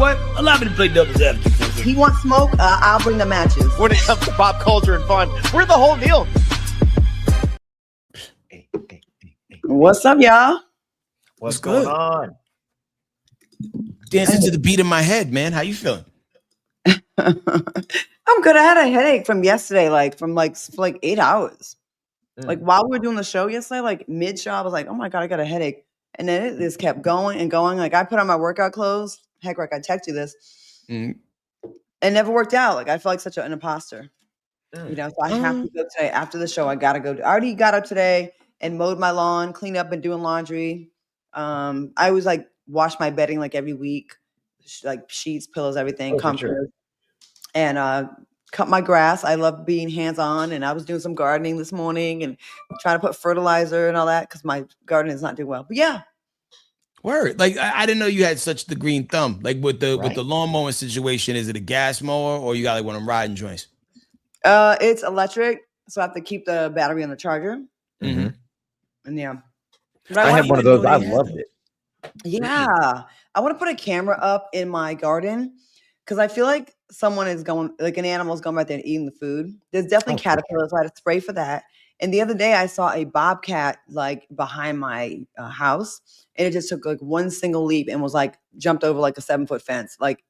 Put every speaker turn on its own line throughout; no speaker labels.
what? Allow me to play devil's advocate.
He wants smoke. I'll bring the matches.
When it comes to pop culture and fun, we're the whole deal.
What's up, y'all?
What's
good?
going on?
Dancing to the beat in my head, man. How you feeling?
I'm good. I had a headache from yesterday, for 8 hours. Like while we were doing the show yesterday, like mid-show, I was like, oh my God, I got a headache. And then it just kept going and going. Like I put on my workout clothes. Heck, Rick, I text you this. It never worked out. Like I felt like such an imposter. You know, so I have to go today. After the show, I gotta go. I already got up today and mowed my lawn, cleaned up and doing laundry. I always like wash my bedding like every week, like sheets, pillows, everything, comforters. Sure. And cut my grass. I love being hands-on, and I was doing some gardening this morning and trying to put fertilizer and all that because my garden is not doing well. But yeah.
Word. Like I didn't know you had such the green thumb. Like with the lawn mowing situation, is it a gas mower or you got like one of them riding joints?
It's electric, so I have to keep the battery on the charger.
Mm-hmm.
And yeah.
I had one of those. I loved it.
Yeah. I want to put a camera up in my garden because I feel like someone is going, like an animal is going back there and eating the food. There's definitely caterpillars. So I had to spray for that. And the other day I saw a bobcat like behind my house, and it just took like one single leap and was like jumped over like a 7-foot fence. Like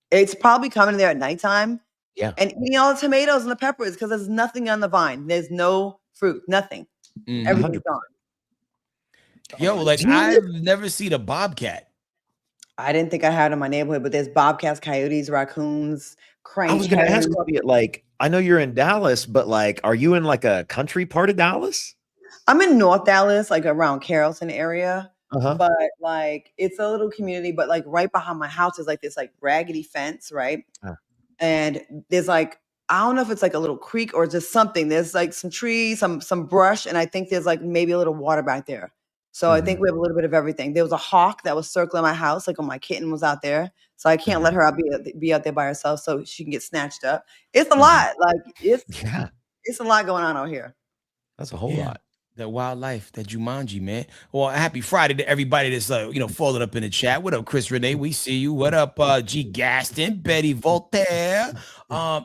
it's probably coming there at nighttime.
Yeah.
And eating all the tomatoes and the peppers because there's nothing on the vine. There's no fruit, nothing. Everything's gone.
Yo, like I've never seen a bobcat.
I didn't think I had in my neighborhood, but there's bobcats, coyotes, raccoons, cranes.
I was going to ask you, like, I know you're in Dallas, but like, are you in like a country part of Dallas?
I'm in North Dallas, like around Carrollton area. But like, it's a little community, but like right behind my house is like this like raggedy fence, right? And there's like, I don't know if it's like a little creek or just something. There's like some trees, some brush, and I think there's like maybe a little water back there. So I think we have a little bit of everything. There was a hawk that was circling my house, like when my kitten was out there. So I can't let her be out there by herself so she can get snatched up. It's a lot. Like it's a lot going on out here.
That's a whole lot.
That wildlife, that Jumanji, man. Well, happy Friday to everybody that's folded up in the chat. What up, Chris Renee? We see you. What up, G Gaston, Betty Voltaire?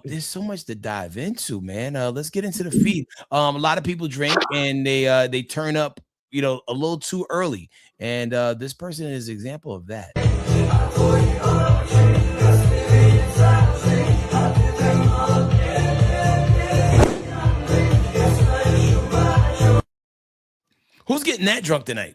There's so much to dive into, man. Let's get into the feed. A lot of people drink and they turn up, a little too early, and this person is an example of that. Who's getting that drunk tonight?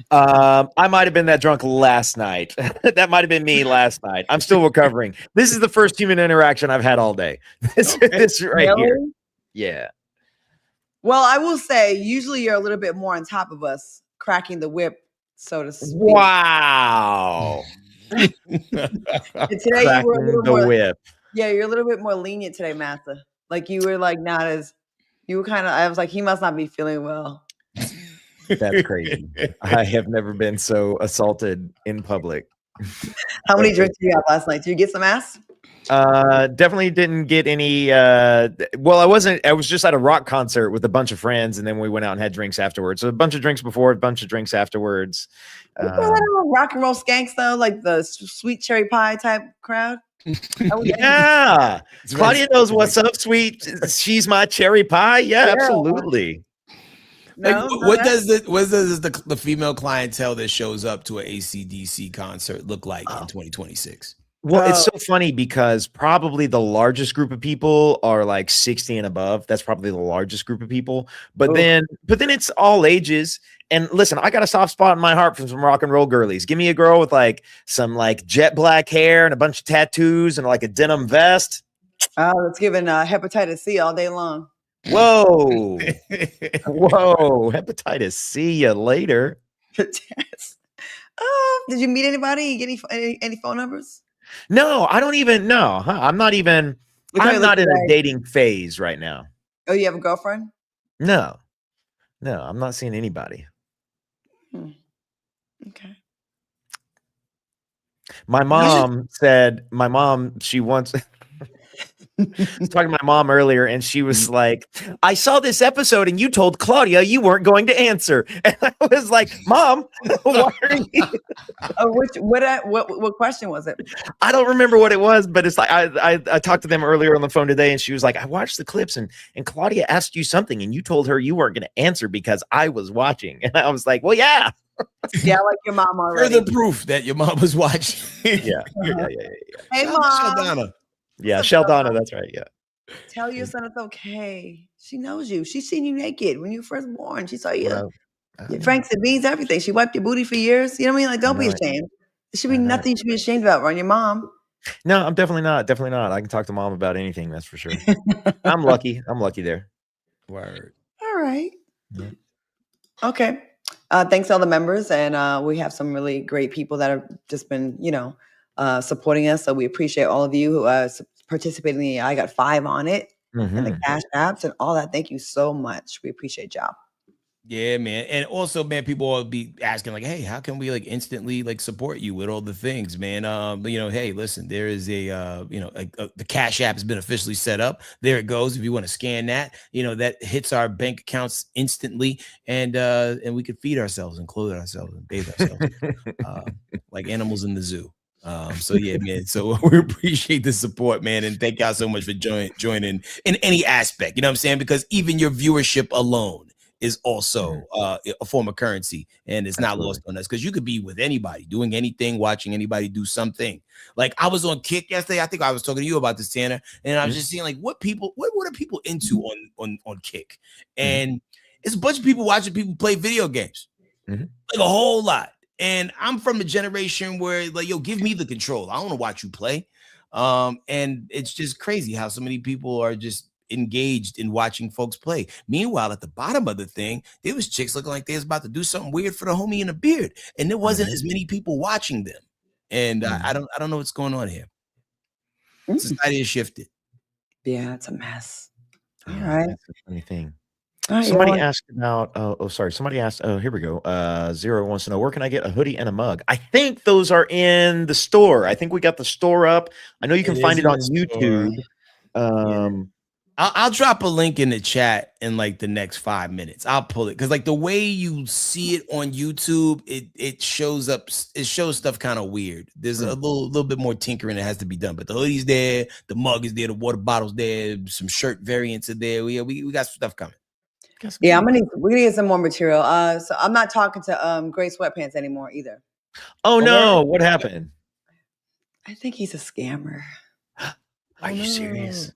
I might have been that drunk last night. That might have been me last night. I'm still recovering. This is the first human interaction I've had all day. This right here. Yeah.
Well, I will say, usually you're a little bit more on top of us, cracking the whip, so to speak.
Wow.
And today you were a little more whip. Yeah, you're a little bit more lenient today, Massa. Like you were like not as you were kind of. I was like, he must not be feeling well.
That's crazy. I have never been so assaulted in public.
How many drinks did you have last night? Did you get some ass?
Definitely didn't get any. Well, I was just at a rock concert with a bunch of friends, and then we went out and had drinks afterwards. So a bunch of drinks before, a bunch of drinks afterwards.
Rock and roll skanks though, like the sweet cherry pie type crowd.
Yeah, Claudia knows what's up. Sweet, she's my cherry pie. Yeah, absolutely.
Like, what does the female clientele that shows up to an AC/DC concert look like in 2026?
Well, it's so funny because probably the largest group of people are like 60 and above. That's probably the largest group of people. But then it's all ages. And listen, I got a soft spot in my heart for some rock and roll girlies. Give me a girl with like some like jet black hair and a bunch of tattoos and like a denim vest.
It's giving hepatitis C all day long.
Whoa. Whoa. Hepatitis C you later.
Oh, did you meet anybody? Get any phone numbers?
No, I don't even know. I'm not in a dating phase right now.
Oh, you have a girlfriend?
No, I'm not seeing anybody.
Okay.
My mom said, she wants, was talking to my mom earlier, and she was like, "I saw this episode, and you told Claudia you weren't going to answer." And I was like, "Mom, why are you?"
What question was it?
I don't remember what it was, but it's like I talked to them earlier on the phone today, and she was like, "I watched the clips, and Claudia asked you something, and you told her you weren't going to answer because I was watching." And I was like, "Well, yeah."
Yeah, like your mom already.
Further proof that your mom was watching.
Yeah.
Hey,
Shout out to
Mom.
Sheldana.
Yeah, Sheldana, that's right. Yeah.
Tell your son it's okay. She knows you. She's seen you naked when you were first born. She saw you.
Well,
Your Franks and beans, everything. She wiped your booty for years. You know what I mean? Like, don't be ashamed. There should be nothing you should be ashamed about around your mom.
No, I'm definitely not. Definitely not. I can talk to mom about anything. That's for sure. I'm lucky. I'm lucky there.
Word.
All right.
Yeah.
Okay. Thanks to all the members. And we have some really great people that have just been, supporting us. So we appreciate all of you who participating. I got 5 on it and the cash apps and all that. Thank you so much. We appreciate y'all.
Yeah, man. And also, man, people will be asking, like, hey, how can we like instantly like support you with all the things, man? Hey, listen, there is the Cash App has been officially set up. There it goes. If you want to scan that, that hits our bank accounts instantly, and we could feed ourselves and clothe ourselves and bathe ourselves like animals in the zoo. So yeah, man. So we appreciate the support, man, and thank y'all so much for joining in any aspect. You know what I'm saying? Because even your viewership alone is also a form of currency, and it's not lost on us, because you could be with anybody, doing anything, watching anybody do something. Like I was on Kick yesterday. I think I was talking to you about this, Tanner, and I was just seeing like what are people into on Kick, and it's a bunch of people watching people play video games, like a whole lot. And I'm from the generation where like, yo, give me the control. I don't want to watch you play. And it's just crazy how so many people are just engaged in watching folks play. Meanwhile, at the bottom of the thing, there was chicks looking like they was about to do something weird for the homie in a beard, and there wasn't as many people watching them. And I don't know what's going on here. Society has shifted.
Yeah, it's a mess. All right.
That's a funny thing.
Right,
somebody asked about somebody asked, here we go. Zero wants to know, where can I get a hoodie and a mug? I think those are in the store. I think we got the store up. I know you can find it on YouTube.
I'll drop a link in the chat in like the next 5 minutes. I'll pull it, because like the way you see it on YouTube, it shows stuff kind of weird. There's a little bit more tinkering that has to be done, but the hoodie's there, the mug is there, the water bottle's there, some shirt variants are there. We got some stuff coming.
Yeah, we're gonna get some more material. So I'm not talking to Gray Sweatpants anymore either.
Oh no, what happened?
I think he's a scammer.
Are you serious?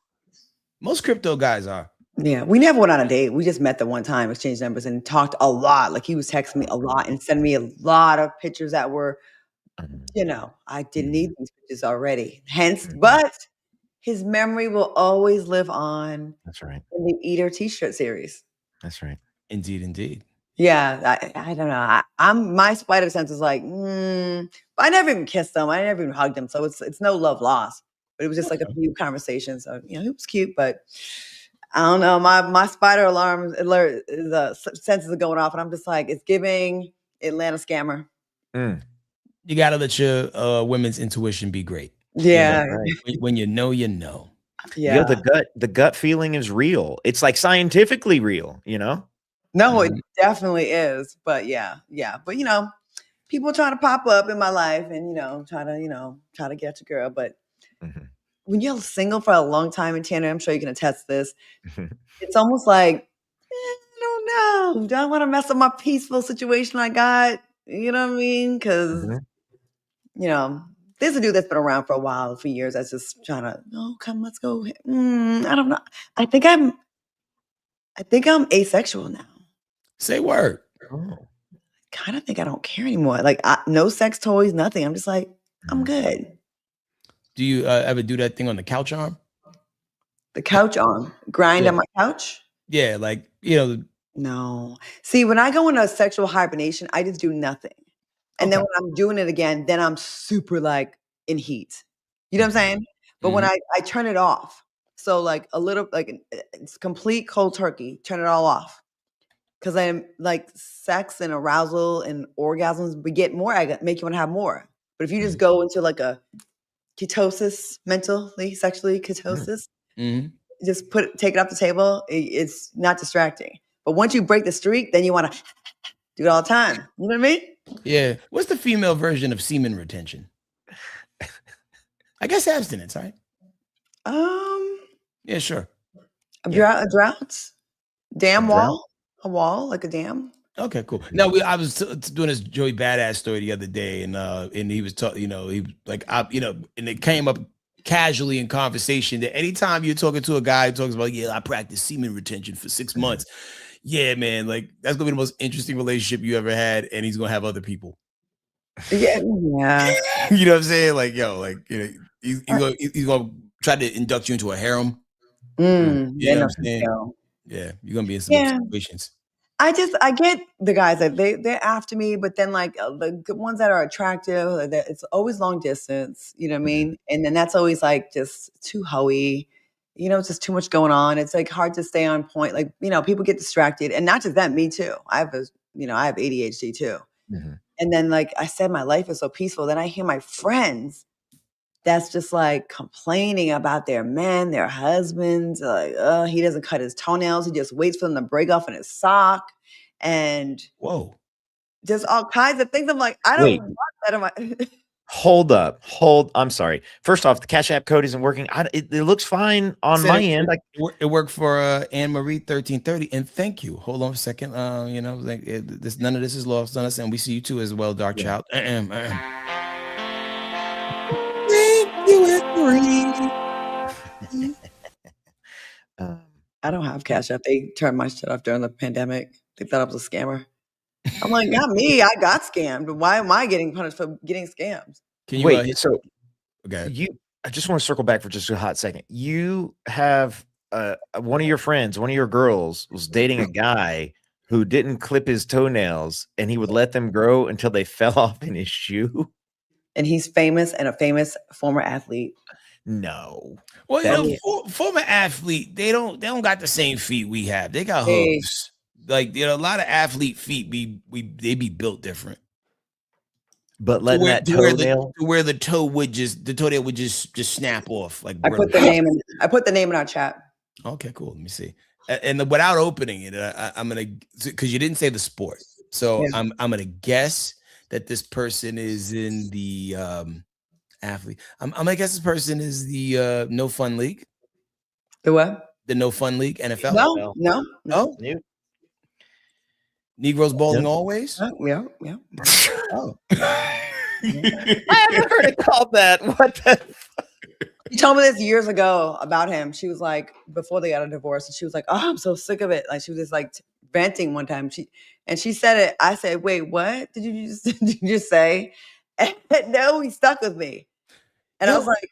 Most crypto guys are.
Yeah, we never went on a date. We just met the one time, exchanged numbers, and talked a lot. Like he was texting me a lot and sending me a lot of pictures that were, I didn't need these pictures already. Hence, but his memory will always live on.
That's right.
In the Eater T-shirt series.
That's right.
Indeed.
Yeah, I don't know. My spider sense is like, I never even kissed him. I never even hugged him. So it's no love lost. But it was just like a few conversations. So he was cute, but I don't know. My spider alarm alert senses are going off, and I'm just like, it's giving Atlanta scammer.
You gotta let your women's intuition be great.
Yeah,
when you know, you know.
Yeah,
the gut feeling is real. It's like scientifically real,
No, it definitely is. But yeah. But people trying to pop up in my life and try to get your girl. But when you're single for a long time, and Tanner, I'm sure you can attest this. It's almost like I don't know. Do I want to mess up my peaceful situation I got? You know what I mean? Because there's a dude that's been around for a while, for years. That's just trying to, come, let's go. I don't know. I think I'm asexual now.
Say word.
Kind of think I don't care anymore. Like no sex toys, nothing. I'm just like, I'm good.
Do you ever do that thing on the couch arm?
The couch arm? Grind on my couch?
Yeah, like,
No. See, when I go into a sexual hibernation, I just do nothing. And then when I'm doing it again, then I'm super like in heat. You know what I'm saying? But when I turn it off, so like a little, like it's complete cold turkey, turn it all off. Because I'm like sex and arousal and orgasms beget more, make you want to have more. But if you just go into like a ketosis, mentally, sexually ketosis,
Mhm.
Just take it off the table. It's not distracting. But once you break the streak, then you want to do it all the time. You know what I mean?
Yeah. What's the female version of semen retention? I guess abstinence, right? Yeah, sure.
Droughts, dam
A drought?
wall, a wall like a dam.
Okay, cool. No, I was doing this Joey Badass story the other day, and he was talking, he was like, and it came up casually in conversation that anytime you're talking to a guy who talks about, I practiced semen retention for 6 months. Yeah, man, like that's gonna be the most interesting relationship you ever had, and he's gonna have other people.
Yeah.
You know what I'm saying? Like, he's gonna try to induct you into a harem. You know what I'm saying? Yeah, you're gonna be in some situations.
I get the guys that they're after me, but then like the ones that are attractive, it's always long distance. You know what I mean? And then that's always like just too hoey. It's just too much going on. It's like hard to stay on point. Like people get distracted, and not just that, me too. I have ADHD too. And then like I said, my life is so peaceful. Then I hear my friends that's just like complaining about their men, their husbands. Like, he doesn't cut his toenails. He just waits for them to break off in his sock. And
whoa,
just all kinds of things. I'm like, I don't want that in my.
Hold up. I'm sorry. First off, the Cash App code isn't working. It looks fine on my end.
It worked for Anne Marie 1330, and thank you. Hold on a second. None of this is lost on us, and we see you too as well, Dark Child. Thank you,
I don't have Cash App. They turned my shit off during the pandemic. They thought I was a scammer. I'm like, not me. I got scammed. But why am I getting punished for getting scammed?
Can you wait? I just want to circle back for just a hot second. You have one of your friends, one of your girls, was dating a guy who didn't clip his toenails, and he would let them grow until they fell off in his shoe.
And he's famous and a famous former athlete.
No.
Well, former athlete, they don't got the same feet we have. They got hooves. Like a lot of athlete feet they be built different.
But letting that toenail
where the toenail would just snap off. Like
I put the name in our chat.
Okay, cool. Let me see. And without opening it, I'm gonna, because you didn't say the sport, so I'm gonna guess that this person is in the athlete. I'm gonna guess this person is the No Fun League.
The what?
The No Fun League, NFL.
No.
Negroes bowling always.
Yeah.
Oh.
I haven't heard it called that. What the?
She told me this years ago about him. She was like, before they got a divorce, and she was like, "Oh, I'm so sick of it." Like she was just like venting one time. She said it. I said, "Wait, what did you just say?" And no, he stuck with me. And I was like,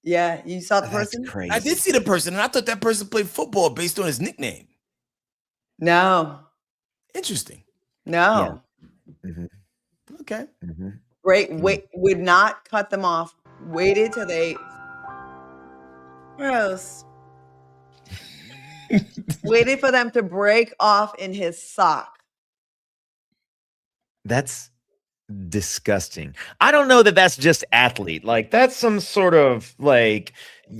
"Yeah, you saw the person."
Crazy.
I did see the person, and I thought that person played football based on his nickname.
No.
Interesting.
No.
Yeah.
Okay.
Wait, would not cut them off. Waited till they. Gross. Waited for them to break off in his sock.
That's disgusting. I don't know that that's just athlete. Like that's some sort of like,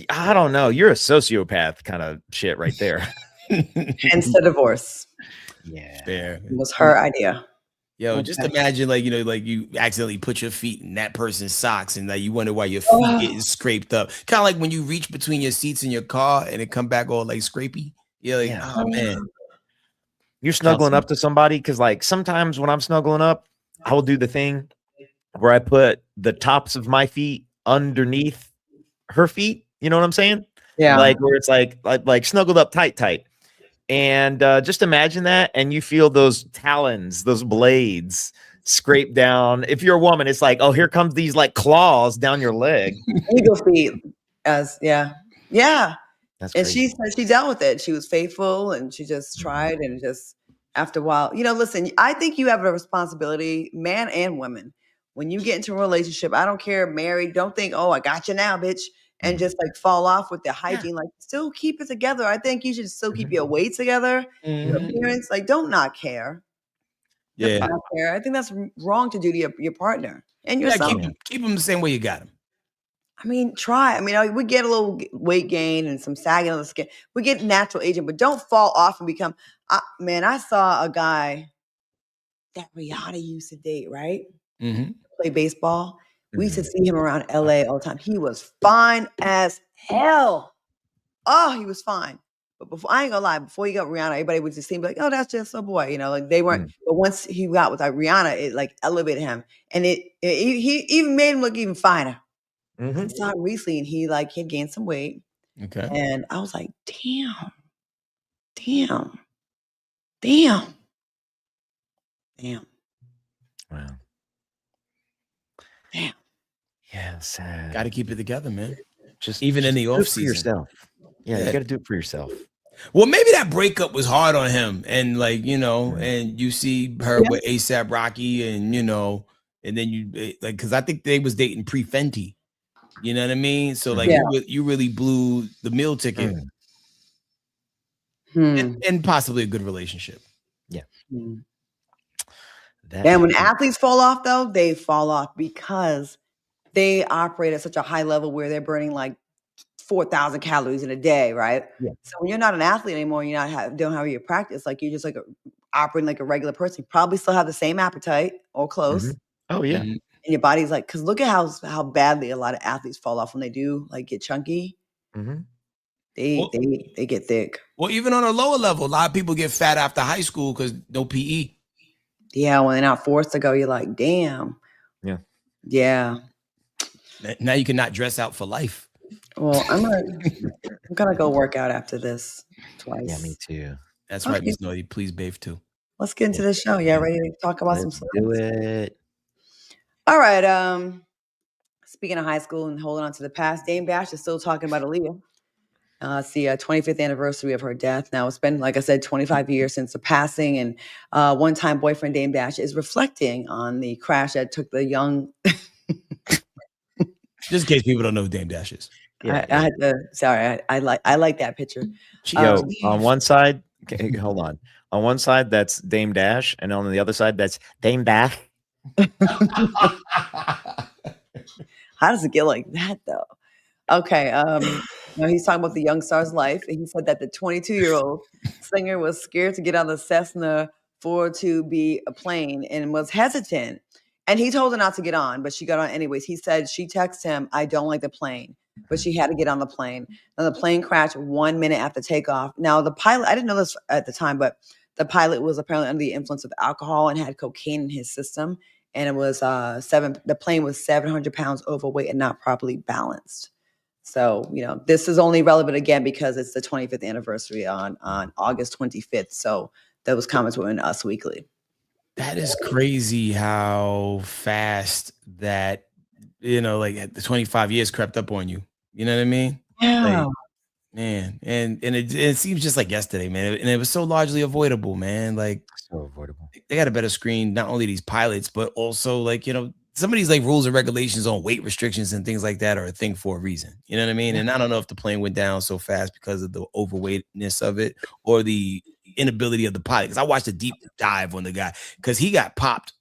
I don't know. You're a sociopath kind of shit right there.
Hence the divorce.
Yeah.
Fair.
It was her idea.
Yo, just imagine like you accidentally put your feet in that person's socks and like you wonder why your feet getting scraped up. Kind of like when you reach between your seats in your car and it come back all like scrapey. You're like, oh man.
You're snuggling up to somebody, because like sometimes when I'm snuggling up, I will do the thing where I put the tops of my feet underneath her feet. You know what I'm saying?
Yeah.
Like where it's like snuggled up tight. And just imagine that, and you feel those talons, those blades scrape down. If you're a woman, it's like, oh, here comes these like claws down your leg.
Eagle feet, yeah.
That's
and
crazy.
she said she dealt with it. She was faithful, and she just tried, and just after a while, listen. I think you have a responsibility, man and woman. When you get into a relationship, I don't care, married. Don't think, oh, I got you now, bitch. And just like fall off with the hygiene, like still keep it together. I think you should still keep your weight together. Your appearance, like don't not care.
Yeah,
not care. I think that's wrong to do to your partner and yourself.
Keep them the same way you got them.
I mean, try. I mean, we get a little weight gain and some sagging of the skin. We get natural aging, but don't fall off and become. Man, I saw a guy that Rihanna used to date, right?
Mm-hmm.
Play baseball. We used to see him around LA all the time. He was fine as hell. Oh, he was fine. But before, I ain't gonna lie, before he got Rihanna, everybody would just seem like, oh, that's just a boy, like they weren't. But once he got with Rihanna, it like elevated him, and he even made him look even finer. I saw him recently, and he had gained some weight.
Okay.
And I was like, damn.
Wow.
Damn.
Yeah, sad.
Got to keep it together, man.
Just
even in the off season.
Yourself. Yeah, you got to do it for yourself.
Well, maybe that breakup was hard on him, and and you see her with ASAP Rocky, and and then you because I think they was dating pre-Fenty. You know what I mean? So you really blew the meal ticket, and possibly a good relationship.
Yeah.
And when athletes fall off, though, they fall off because they operate at such a high level where they're burning like 4,000 calories in a day, right?
Yeah.
So when you're not an athlete anymore, don't have your practice, like you're just operating like a regular person. You probably still have the same appetite or close.
Oh yeah.
And your body's like, because look at how badly a lot of athletes fall off when they do get chunky. They get thick.
Well, even on a lower level, a lot of people get fat after high school because no PE.
Yeah, when they're not forced to go, you're like, damn.
Yeah.
Yeah.
Now you cannot dress out for life.
Well, I'm gonna go work out after this twice.
Yeah, me too.
That's right, Miss Naughty. Please bathe too.
Let's get into the show. Yeah, ready to talk about some stuff?
Do it.
All right. Speaking of high school and holding on to the past, Dame Dash is still talking about Aaliyah. It's the 25th anniversary of her death. Now, it's been, like I said, 25 years since the passing, and one-time boyfriend Dame Dash is reflecting on the crash that took the young.
Just in case people don't know who Dame Dash is.
Yeah, I had to. Sorry, I like that picture.
On one side, hold on. On one side, that's Dame Dash, and on the other side, that's Dame Dash.
How does it get like that, though? Okay. He's talking about the young star's life, and he said that the 22-year-old singer was scared to get on the Cessna 402B a plane and was hesitant. And he told her not to get on, but she got on anyways. He said she texted him, "I don't like the plane," but she had to get on the plane. Now the plane crashed 1 minute after takeoff. Now the pilot, I didn't know this at the time, but the pilot was apparently under the influence of alcohol and had cocaine in his system. And it was the plane was 700 pounds overweight and not properly balanced. So, this is only relevant again because it's the 25th anniversary on August 25th. So those comments were in Us Weekly.
That is crazy how fast that, the 25 years crept up on you. You know what I mean?
Yeah.
Man. And it seems just like yesterday, man. And it was so largely avoidable, man. Like,
so avoidable.
They got a better screen, not only these pilots, but also some of these rules and regulations on weight restrictions and things like that are a thing for a reason. You know what I mean? And I don't know if the plane went down so fast because of the overweightness of it or the inability of the pilot. Because I watched a deep dive on the guy because he got popped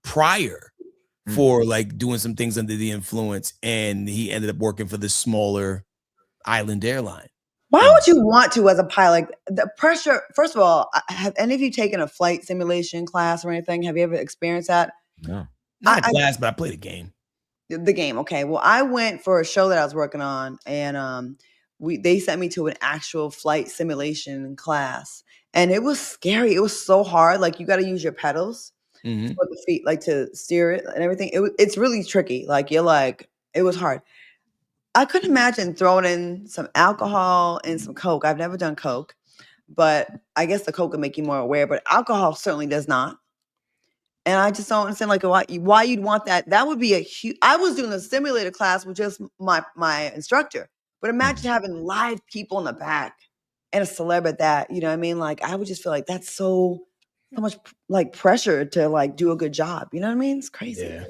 prior for doing some things under the influence, and he ended up working for this smaller island airline.
Why would you want to as a pilot? The pressure, first of all, have any of you taken a flight simulation class or anything? Have you ever experienced that?
No.
Not a class, but I played a game.
The game, okay. Well, I went for a show that I was working on, and they sent me to an actual flight simulation class. And it was scary. It was so hard. You got to use your pedals for the feet, to steer it and everything. It's really tricky. It was hard. I couldn't imagine throwing in some alcohol and some Coke. I've never done Coke, but I guess the Coke would make you more aware, but alcohol certainly does not. And I just don't understand why you'd want that. That would be a huge. I was doing a simulator class with just my instructor, but imagine having live people in the back and a celeb at that. You know what I mean? I would just feel like that's so much pressure to do a good job. You know what I mean? It's crazy.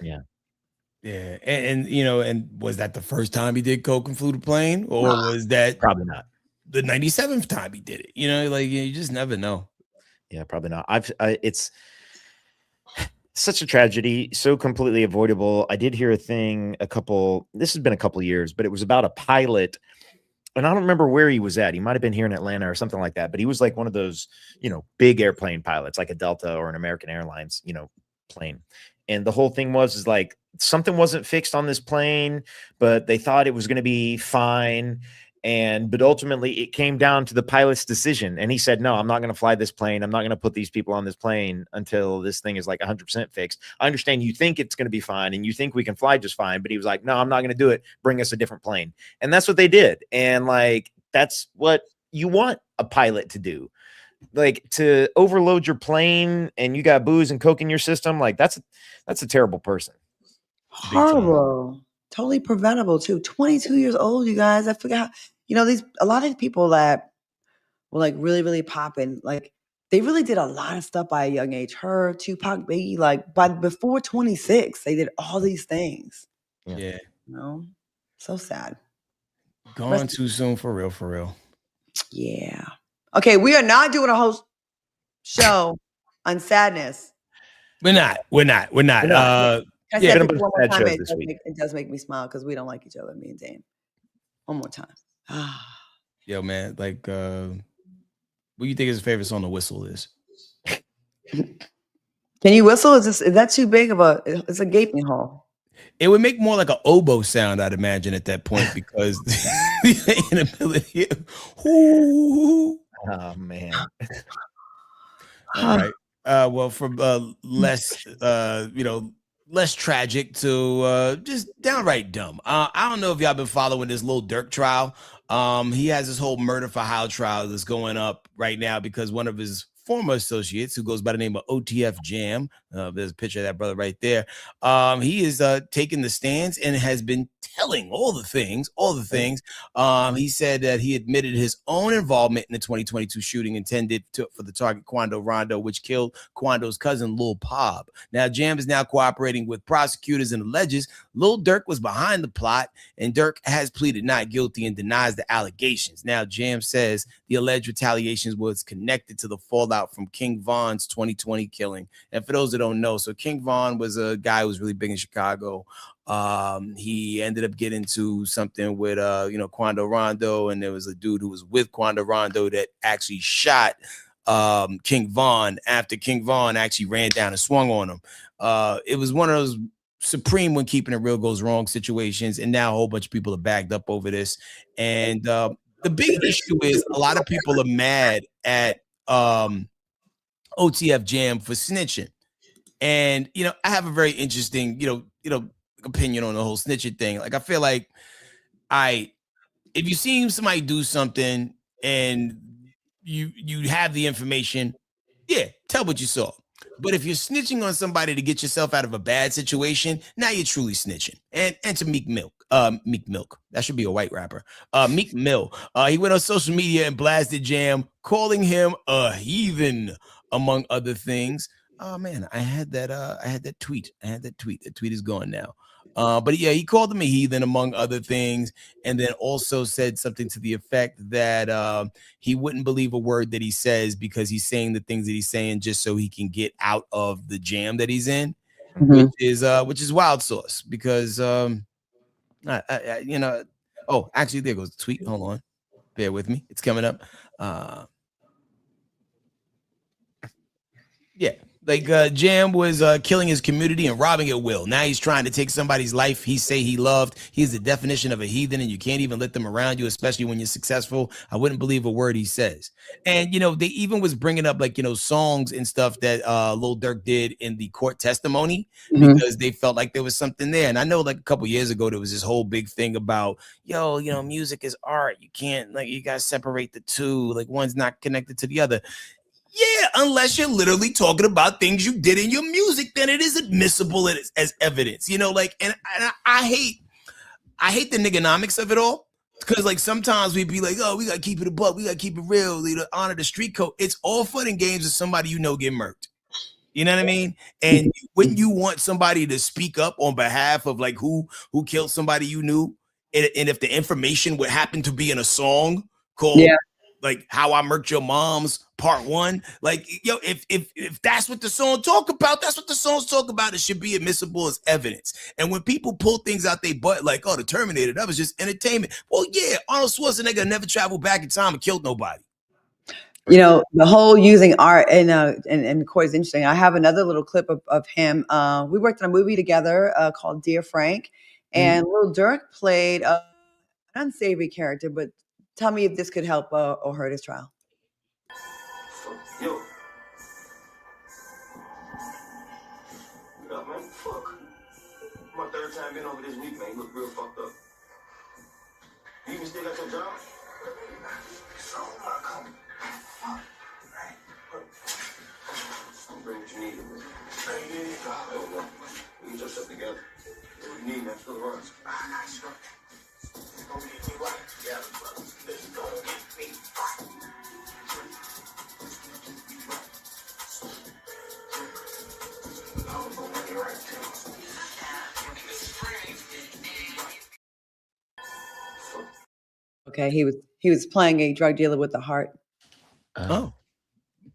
Yeah. And was that the first time he did Coke and flew the plane, or was that
probably not
the 97th time he did it? You just never know.
Yeah, probably not. Such a tragedy, so completely avoidable. I did hear a thing this has been a couple years, but it was about a pilot, and I don't remember where he was at. He might have been here in Atlanta or something like that, but he was like one of those, big airplane pilots, like a Delta or an American Airlines, plane. And the whole thing is like something wasn't fixed on this plane, but they thought it was going to be fine. But ultimately it came down to the pilot's decision. And he said, no, I'm not going to fly this plane. I'm not going to put these people on this plane until this thing is like 100% fixed. I understand you think it's going to be fine and you think we can fly just fine. But he was like, no, I'm not going to do it. Bring us a different plane. And that's what they did. And like, that's what you want a pilot to do. Like, to overload your plane and you got booze and coke in your system. Like that's a terrible person.
Horrible. Totally preventable too. 22 years old, you guys. I forgot. A lot of people that were like really, really popping, like they really did a lot of stuff by a young age. Her, Tupac, Biggie, like before 26, they did all these things.
Yeah.
So sad.
Gone too soon, for real, for real.
Yeah. Okay, we are not doing a whole show on sadness.
We're not.
I said it one more time. It does make me smile because we don't like each other, me and Dame. One more time.
Yo, man, like, what do you think his favorite song to whistle is?
Can you whistle? Is that too big of a? It's a gaping hole.
It would make more like an oboe sound, I'd imagine, at that point, because the inability.
Oh man.
All right. Well, from less tragic to just downright dumb. I don't know if y'all been following this Lil Durk trial. He has this whole murder for hire trial that's going up right now because one of his former associates, who goes by the name of OTF Jam, there's a picture of that brother right there. He is taking the stands and has been telling all the things. He said that he admitted his own involvement in the 2022 shooting intended for the target Quando Rondo, which killed Quando's cousin Lil Pob. Now Jam is now cooperating with prosecutors and alleges Lil Durk was behind the plot, and Durk has pleaded not guilty and denies the allegations. Now Jam says the alleged retaliations was connected to the fallout from King Von's 2020 killing. And for those that don't know, so King Von was a guy who was really big in Chicago. He ended up getting into something with Quando Rondo, and there was a dude who was with Quando Rondo that actually shot King Von after King Von actually ran down and swung on him. It was one of those supreme when keeping it real goes wrong situations, and now a whole bunch of people are bagged up over this. And the big issue is a lot of people are mad at OTF Jam for snitching. And I have a very interesting opinion on the whole snitching thing. Like, I feel like if you see somebody do something and you have the information, yeah, tell what you saw. But if you're snitching on somebody to get yourself out of a bad situation, now you're truly snitching. And to Meek Mill, that should be a white rapper. Meek Mill, he went on social media and blasted Jam, calling him a heathen, among other things. Oh man, I had that tweet. The tweet is gone now. But yeah, he called him a heathen, among other things, and then also said something to the effect that he wouldn't believe a word that he says because he's saying the things that he's saying just so he can get out of the jam that he's in, which is wild sauce. Because oh, actually, there goes the tweet. Hold on, bear with me. It's coming up. Yeah. Like Jam was killing his community and robbing at will. Now he's trying to take somebody's life he say he loved. He's the definition of a heathen, and you can't even let them around you, especially when you're successful. I wouldn't believe a word he says. And they even was bringing up songs and stuff that Lil Durk did in the court testimony because they felt like there was something there. And I know like a couple years ago there was this whole big thing about music is art. You can't you guys separate the two. Like, one's not connected to the other. Yeah, unless you're literally talking about things you did in your music, then it is admissible as evidence. And I hate the niggonomics of it all, because sometimes we'd be like, oh, we gotta keep it a buck, we gotta keep it real, honor the street code. It's all fun and games if somebody get murked. You know what I mean? And wouldn't you want somebody to speak up on behalf of who killed somebody you knew, and if the information would happen to be in a song called like How I Murked Your Mom's Part 1. Like, yo, if that's what the song talk about, that's what the songs talk about. It should be admissible as evidence. And when people pull things out they butt, like, oh, the Terminator, that was just entertainment. Well, yeah, Arnold Schwarzenegger never traveled back in time and killed nobody.
You know, the whole using art and Corey is interesting. I have another little clip of him. We worked on a movie together called Dear Frank, and Lil Durk played an unsavory character. But tell me if this could help or hurt his trial.
Yo. What up, man? Fuck. My third time being over this week, man. You look real fucked up. You even still got your job? So come. Bring what you need. You get yourself together. What you need, man. Fill the runs. It's gonna get me right together, brother. This is gonna get me right.
Okay, he was playing a drug dealer with a heart.
Oh,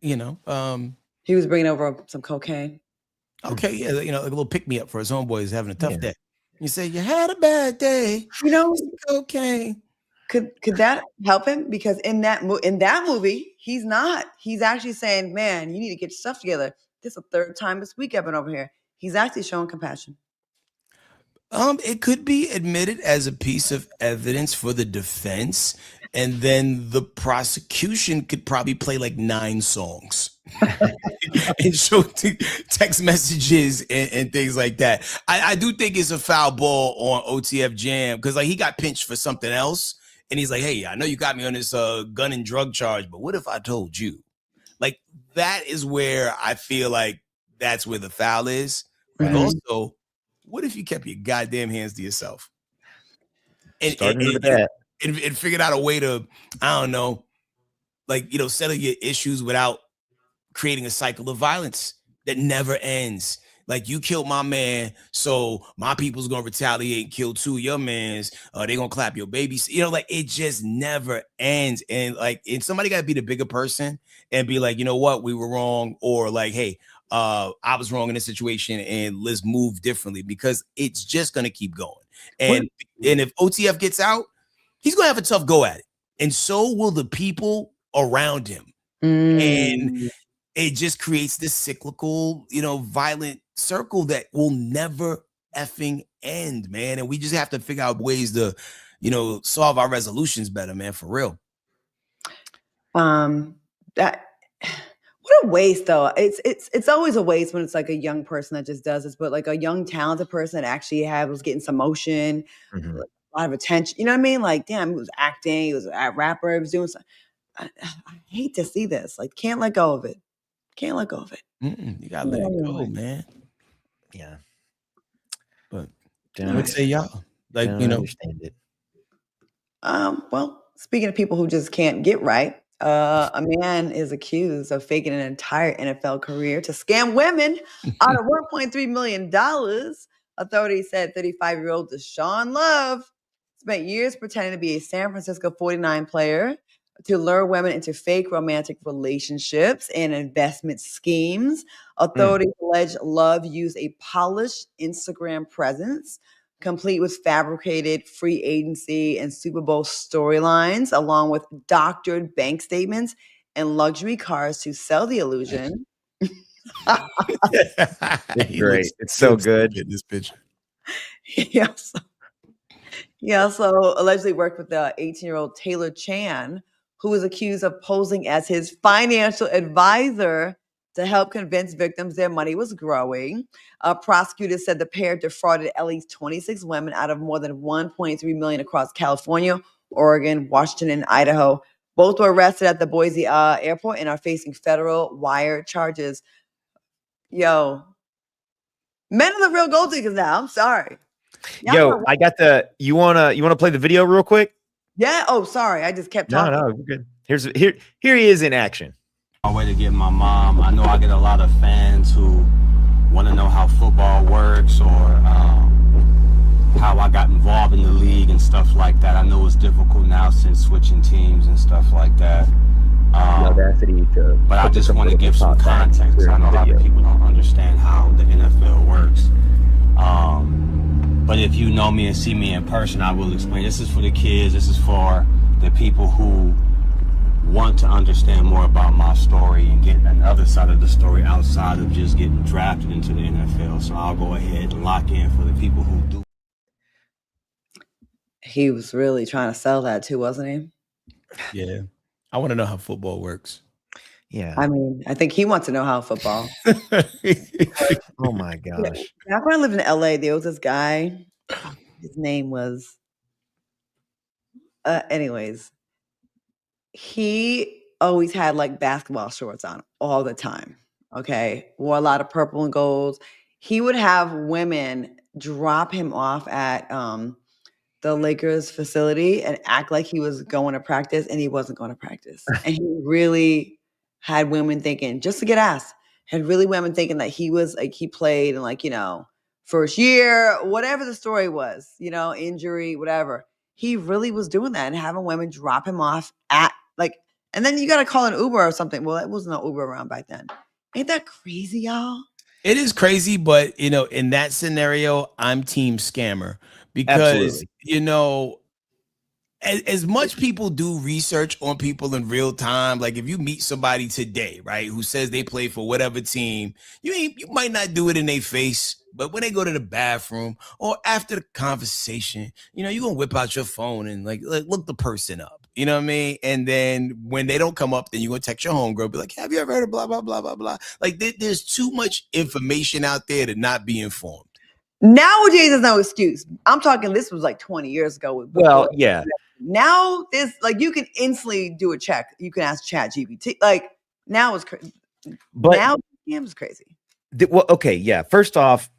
you know,
he was bringing over some cocaine.
Okay, yeah, you know, like a little pick me up for his homeboys having a tough day. You say you had a bad day,
you know,
cocaine.
Could that help him? Because in that movie, he's actually saying, man, you need to get your stuff together. This is the third time this week I've been over here. He's actually showing compassion.
It could be admitted as a piece of evidence for the defense, and then the prosecution could probably play like 9 songs and show text messages and things like that. I do think it's a foul ball on OTF Jam because like he got pinched for something else, and he's like, "Hey, I know you got me on this gun and drug charge, but what if I told you?" Like that is where I feel like that's where the foul is. But also, what if you kept your goddamn hands to yourself and figured out a way to, I don't know, like, you know, settle your issues without creating a cycle of violence that never ends? Like, you killed my man, so my people's gonna retaliate and kill 2 of your mans. They gonna clap your baby. You know, like it just never ends. And like, and somebody gotta be the bigger person and be like, you know what, we were wrong, or like, hey, I was wrong in this situation and let's move differently, because it's just gonna keep going. And if OTF gets out, he's gonna have a tough go at it, and so will the people around him. And it just creates this cyclical, you know, violent circle that will never effing end, man. And we just have to figure out ways to, you know, solve our resolutions better, man, for real.
What a waste, though. It's always a waste when it's like a young person that just does this, but like a young talented person that actually was getting some motion, a lot of attention. You know what I mean? Like, damn, he was acting, he was a rapper, he was doing something. I hate to see this. Like, can't let go of it. Can't let go of it.
You gotta let it go, man.
Yeah.
But what say y'all? Like, you know,
understand it.
Well, speaking of people who just can't get right, a man is accused of faking an entire NFL career to scam women out of $1.3 million. Authorities said 35-year-old Deshaun Love spent years pretending to be a San Francisco 49 player to lure women into fake romantic relationships and investment schemes. Authorities allege Love used a polished Instagram presence, complete with fabricated free agency and Super Bowl storylines, along with doctored bank statements and luxury cars to sell the illusion.
It's great. It's so good
in this picture.
He also allegedly worked with the 18-year-old Taylor Chan, who was accused of posing as his financial advisor to help convince victims their money was growing. Prosecutors said the pair defrauded at least 26 women out of more than $1.3 million across California, Oregon, Washington, and Idaho. Both were arrested at the Boise airport and are facing federal wire charges. Yo, men are the real gold diggers now. I'm sorry.
Yo, I got you wanna play the video real quick?
Yeah. Oh, sorry. I just kept talking.
No, we're good. Here he is in action.
My way to get my mom. I know I get a lot of fans who want to know how football works or how I got involved in the league and stuff like that. I know it's difficult now since switching teams and stuff like that.
The audacity to.
But I just want to give some context. I know a lot of people don't understand how the NFL works. But if you know me and see me in person, I will explain. This is for the kids. This is for the people who want to understand more about my story and get another side of the story outside of just getting drafted into the NFL. So I'll go ahead and lock in for the people who do.
He was really trying to sell that too, wasn't he?
Yeah. I want to know how football works.
Yeah.
I mean, I think he wants to know how football.
Oh my gosh.
Back when I lived in LA, there was this guy. His name was anyways. He always had like basketball shorts on all the time. Okay. Wore a lot of purple and golds. He would have women drop him off at the Lakers facility and act like he was going to practice, and he wasn't going to practice. And he really had women thinking, just to get asked, had really women thinking that he was like, he played in like, first year, whatever the story was, injury, whatever. He really was doing that and having women drop him off at like, and then you got to call an Uber or something. Well, it wasn't no Uber around back then. Ain't that crazy, y'all?
It is crazy, but in that scenario, I'm team scammer because
Absolutely.
as much people do research on people in real time, like if you meet somebody today, right, who says they play for whatever team, you might not do it in their face, but when they go to the bathroom or after the conversation, you're gonna whip out your phone and like look the person up. You know what I mean? And then when they don't come up, then you're going to text your homegirl, be like, have you ever heard of blah, blah, blah, blah, blah. Like there's too much information out there to not be informed.
Nowadays, there's no excuse. I'm talking, this was like 20 years ago.
Well, yeah.
Now, this, like, you can instantly do a check. You can ask ChatGPT. Like, now it's crazy.
But
now, scams is crazy.
Well, okay, yeah. First off,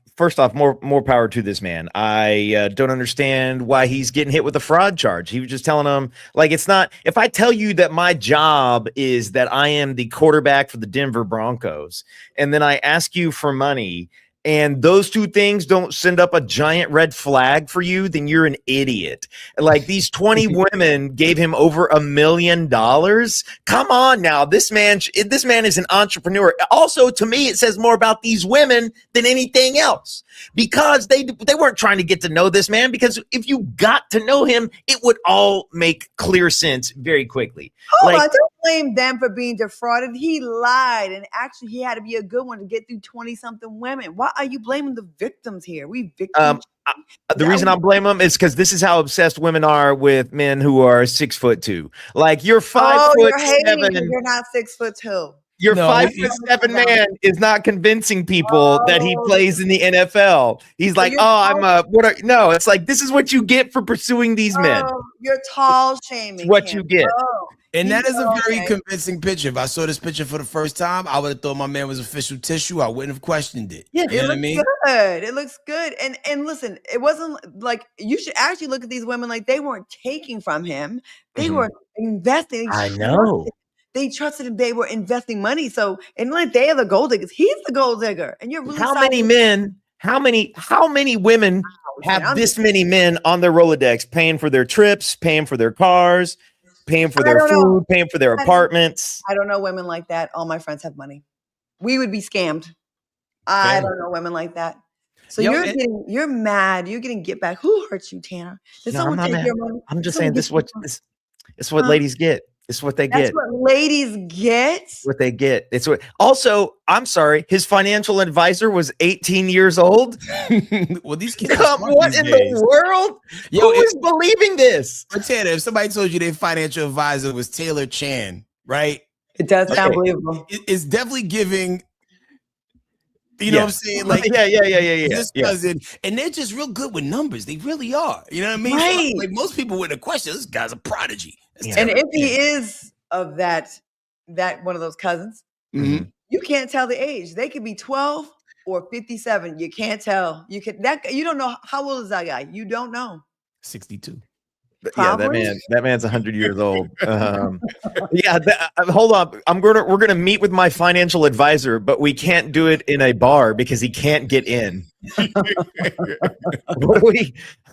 more power to this man. I don't understand why he's getting hit with a fraud charge. He was just telling him, like, it's not. If I tell you that my job is that I am the quarterback for the Denver Broncos, and then I ask you for money, and those two things don't send up a giant red flag for you, then you're an idiot. Like, these 20 women gave him over $1 million. Come on now. This man is an entrepreneur. Also, to me, it says more about these women than anything else, because they weren't trying to get to know this man, because if you got to know him, it would all make clear sense very quickly.
Hold on, don't blame them for being defrauded. He lied, and actually he had to be a good one to get through 20-something women. Why are you blaming the victims here? We victims.
The reason I blame them is because this is how obsessed women are with men who are 6'2". Like, you're 5'7".
You're hating because you're not 6'2".
Your 5'7" man is not convincing people that he plays in the NFL. He's like, no, it's like, this is what you get for pursuing these men.
You're tall shaming.
What you get.
And that is a very convincing picture. If I saw this picture for the first time, I would have thought my man was official tissue. I wouldn't have questioned it.
Yeah,
you know what I mean?
Good. It looks good. And listen, it wasn't like, you should actually look at these women like they weren't taking from him. They were investing.
I know.
They trusted him. They were investing money. So, and like, they are the gold diggers. He's the gold digger. And you're really
how many women have this many men on their Rolodex paying for their trips, paying for their cars, paying for their food, paying for their apartments?
I don't know women like that. All my friends have money. We would be scammed. I don't know women like that. So you're mad. You're getting get back. Who hurt you, Tanner? Did someone take your money?
I'm just saying this is what ladies get. It's what they get.
That's what ladies get.
What they get. It's what. Also, I'm sorry. His financial advisor was 18 years old.
Well, these kids.
What in the world? Who is believing this?
But Tanner, if somebody told you their financial advisor was Taylor Chan, right?
It does sound believable.
It's definitely giving. You know what I'm saying? Like,
yeah.
This cousin, and they're just real good with numbers. They really are. You know what I mean?
Right.
Like most people wouldn't question, this guy's a prodigy.
And if he is of that one of those cousins, you can't tell the age. They could be 12 or 57. You can't tell. You don't know how old is that guy. You don't know.
62.
Probably.
Yeah, that man's 100 years old. Hold on. We're gonna meet with my financial advisor, but we can't do it in a bar because he can't get in. So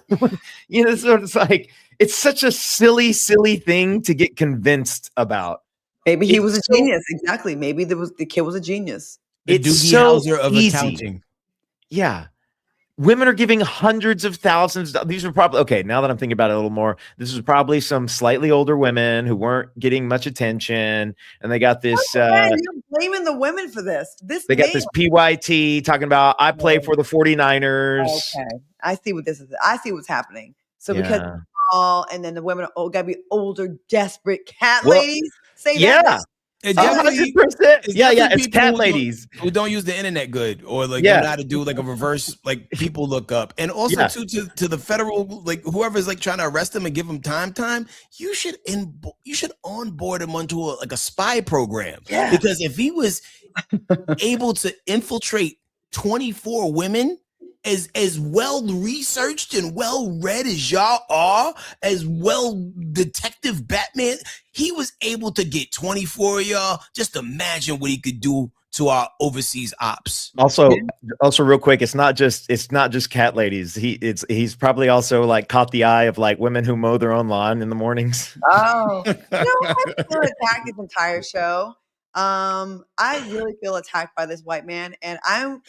it's like, It's such a silly thing to get convinced about.
Maybe he was a
so-
genius. Exactly. Maybe the kid was a genius.
The
It's
Doogie
so
Howser of
easy.
accounting.
Yeah. Women are giving hundreds of thousands. These are probably, okay, now that I'm thinking about it a little more, this is probably some slightly older women who weren't getting much attention. And they got this,
Man, you're blaming the women for this.
they got this PYT talking about, I play for the 49ers.
Okay. I see what this is. I see what's happening. So because
Yeah.
all and then the women are gotta be older, desperate cat
Well,
ladies. Say
yeah.
that.
It definitely,
100%. Yeah,
definitely
it's
people
cat
who
ladies.
who don't use the internet good, or like
Yeah.
don't know how to do like a reverse like people look up, and also
Yeah.
too to the federal, like whoever's like trying to arrest him and give him time. You should onboard him onto a spy program,
Yeah.
because if he was able to infiltrate 24 women, as well researched and well read as y'all are, as well Detective Batman, he was able to get 24 of y'all. Just imagine what he could do to our overseas ops.
Also real quick, it's not just cat ladies. He's probably also like caught the eye of like women who mow their own lawn in the mornings.
Oh, I feel attacked this entire show. I really feel attacked by this white man, and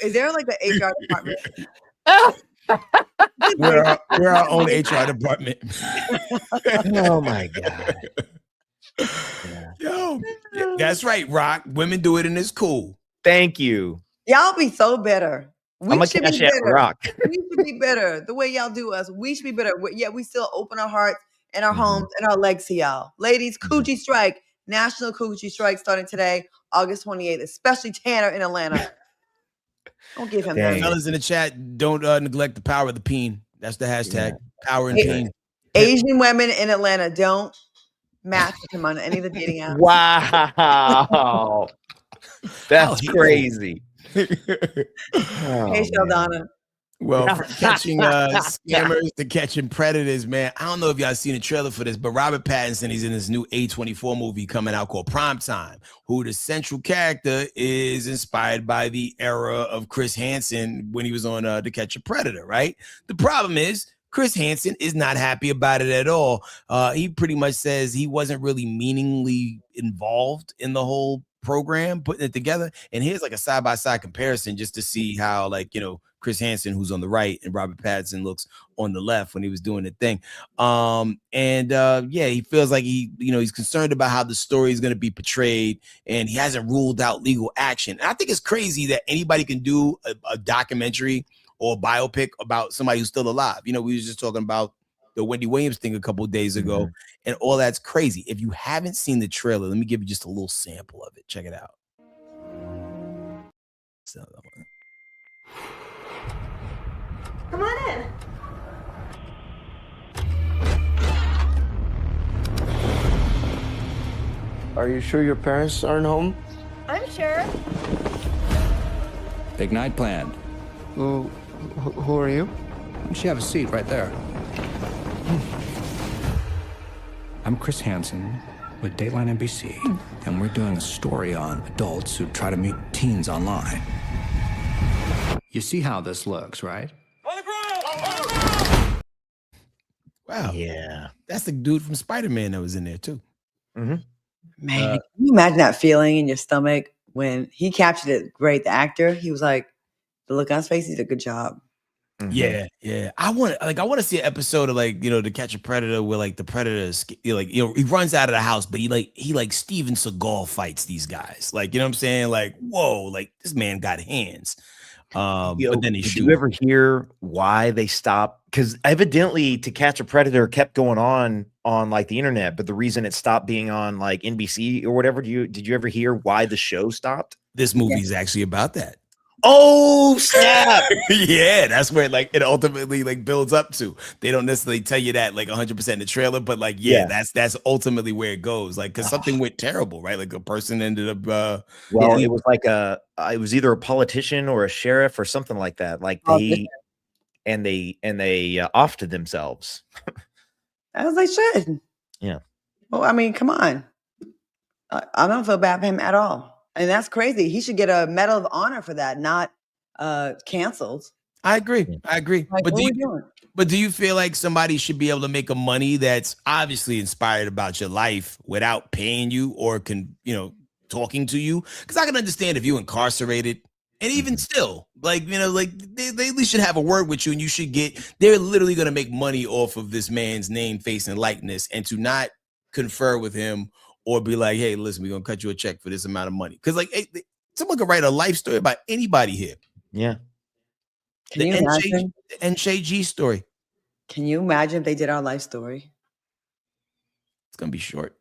is there like an HR department?
We're our own HR department.
Oh my God. Yeah.
Yo, that's right, Rock. Women do it and it's cool.
Thank you.
Y'all be so bitter.
I'm a cash app Rock.
We should be bitter the way y'all do us. We should be bitter. Yet we still open our hearts and our homes and our legs to y'all. Ladies, Coochie Strike, National Coochie Strike starting today, August 28th, especially Tanner in Atlanta. Don't give him that.
Fellas in the chat, don't neglect the power of the peen. That's the hashtag. Power and peen.
Asian women in Atlanta, don't match with him on any of the dating apps.
Wow. That's crazy.
Hey, Sheldana.
Well, from catching scammers to catching predators, man. I don't know if y'all seen a trailer for this, but Robert Pattinson, he's in this new A24 movie coming out called Primetime, who the central character is inspired by the era of Chris Hansen when he was on To Catch a Predator, right? The problem is Chris Hansen is not happy about it at all. He pretty much says he wasn't really meaningfully involved in the whole program, putting it together. And here's like a side-by-side comparison just to see how, like, you know, Chris Hansen, who's on the right, and Robert Pattinson looks on the left when he was doing the thing. Yeah, he feels like he's concerned about how the story is going to be portrayed, and he hasn't ruled out legal action. And I think it's crazy that anybody can do a documentary or a biopic about somebody who's still alive. You know, we was just talking about the Wendy Williams thing a couple of days ago, and all that's crazy. If you haven't seen the trailer, let me give you just a little sample of it. Check it out.
Come on in.
Are you sure your parents aren't home?
I'm sure.
Big night planned.
Who are you?
Why don't you have a seat right there? I'm Chris Hansen with Dateline NBC, and we're doing a story on adults who try to meet teens online. You see how this looks, right?
Wow.
Yeah.
That's the dude from Spider-Man that was in there too.
Man, can you imagine that feeling in your stomach when he captured it great? The actor, he was like, the look on his face, he did a good job.
Yeah. I want to see an episode of To Catch a Predator where like the predator is he runs out of the house, but he Steven Seagal fights these guys. Like, you know what I'm saying? Like, whoa, like this man got hands. But then
did you ever hear why they stopped? Because evidently To Catch a Predator kept going on like the internet, but the reason it stopped being on like NBC or whatever, did you ever hear why the show stopped?
This movie is actually about that.
Oh snap!
Yeah, that's where it ultimately builds up to. They don't necessarily tell you that 100% in the trailer, but that's ultimately where it goes. Because something went terrible, right? Like a person ended up.
It was it was either a politician or a sheriff or something like that. Like they offed themselves.
As they should.
Yeah.
Well, I mean, come on. I don't feel bad for him at all. And that's crazy. He should get a Medal of Honor for that, not canceled.
I agree. I agree.
Like,
But
what
do
are
you
we doing?
but do you feel like somebody should be able to make a money that's obviously inspired about your life without paying you or talking to you? Because I can understand if you incarcerated and even still, like, like they at least should have a word with you and you should they're literally going to make money off of this man's name, face, and likeness, and to not confer with him or be like, hey, listen, we're going to cut you a check for this amount of money. Because like someone could write a life story about anybody here.
Yeah.
Can
The
you imagine?
NSG story.
Can you imagine if they did our life story?
It's going to be short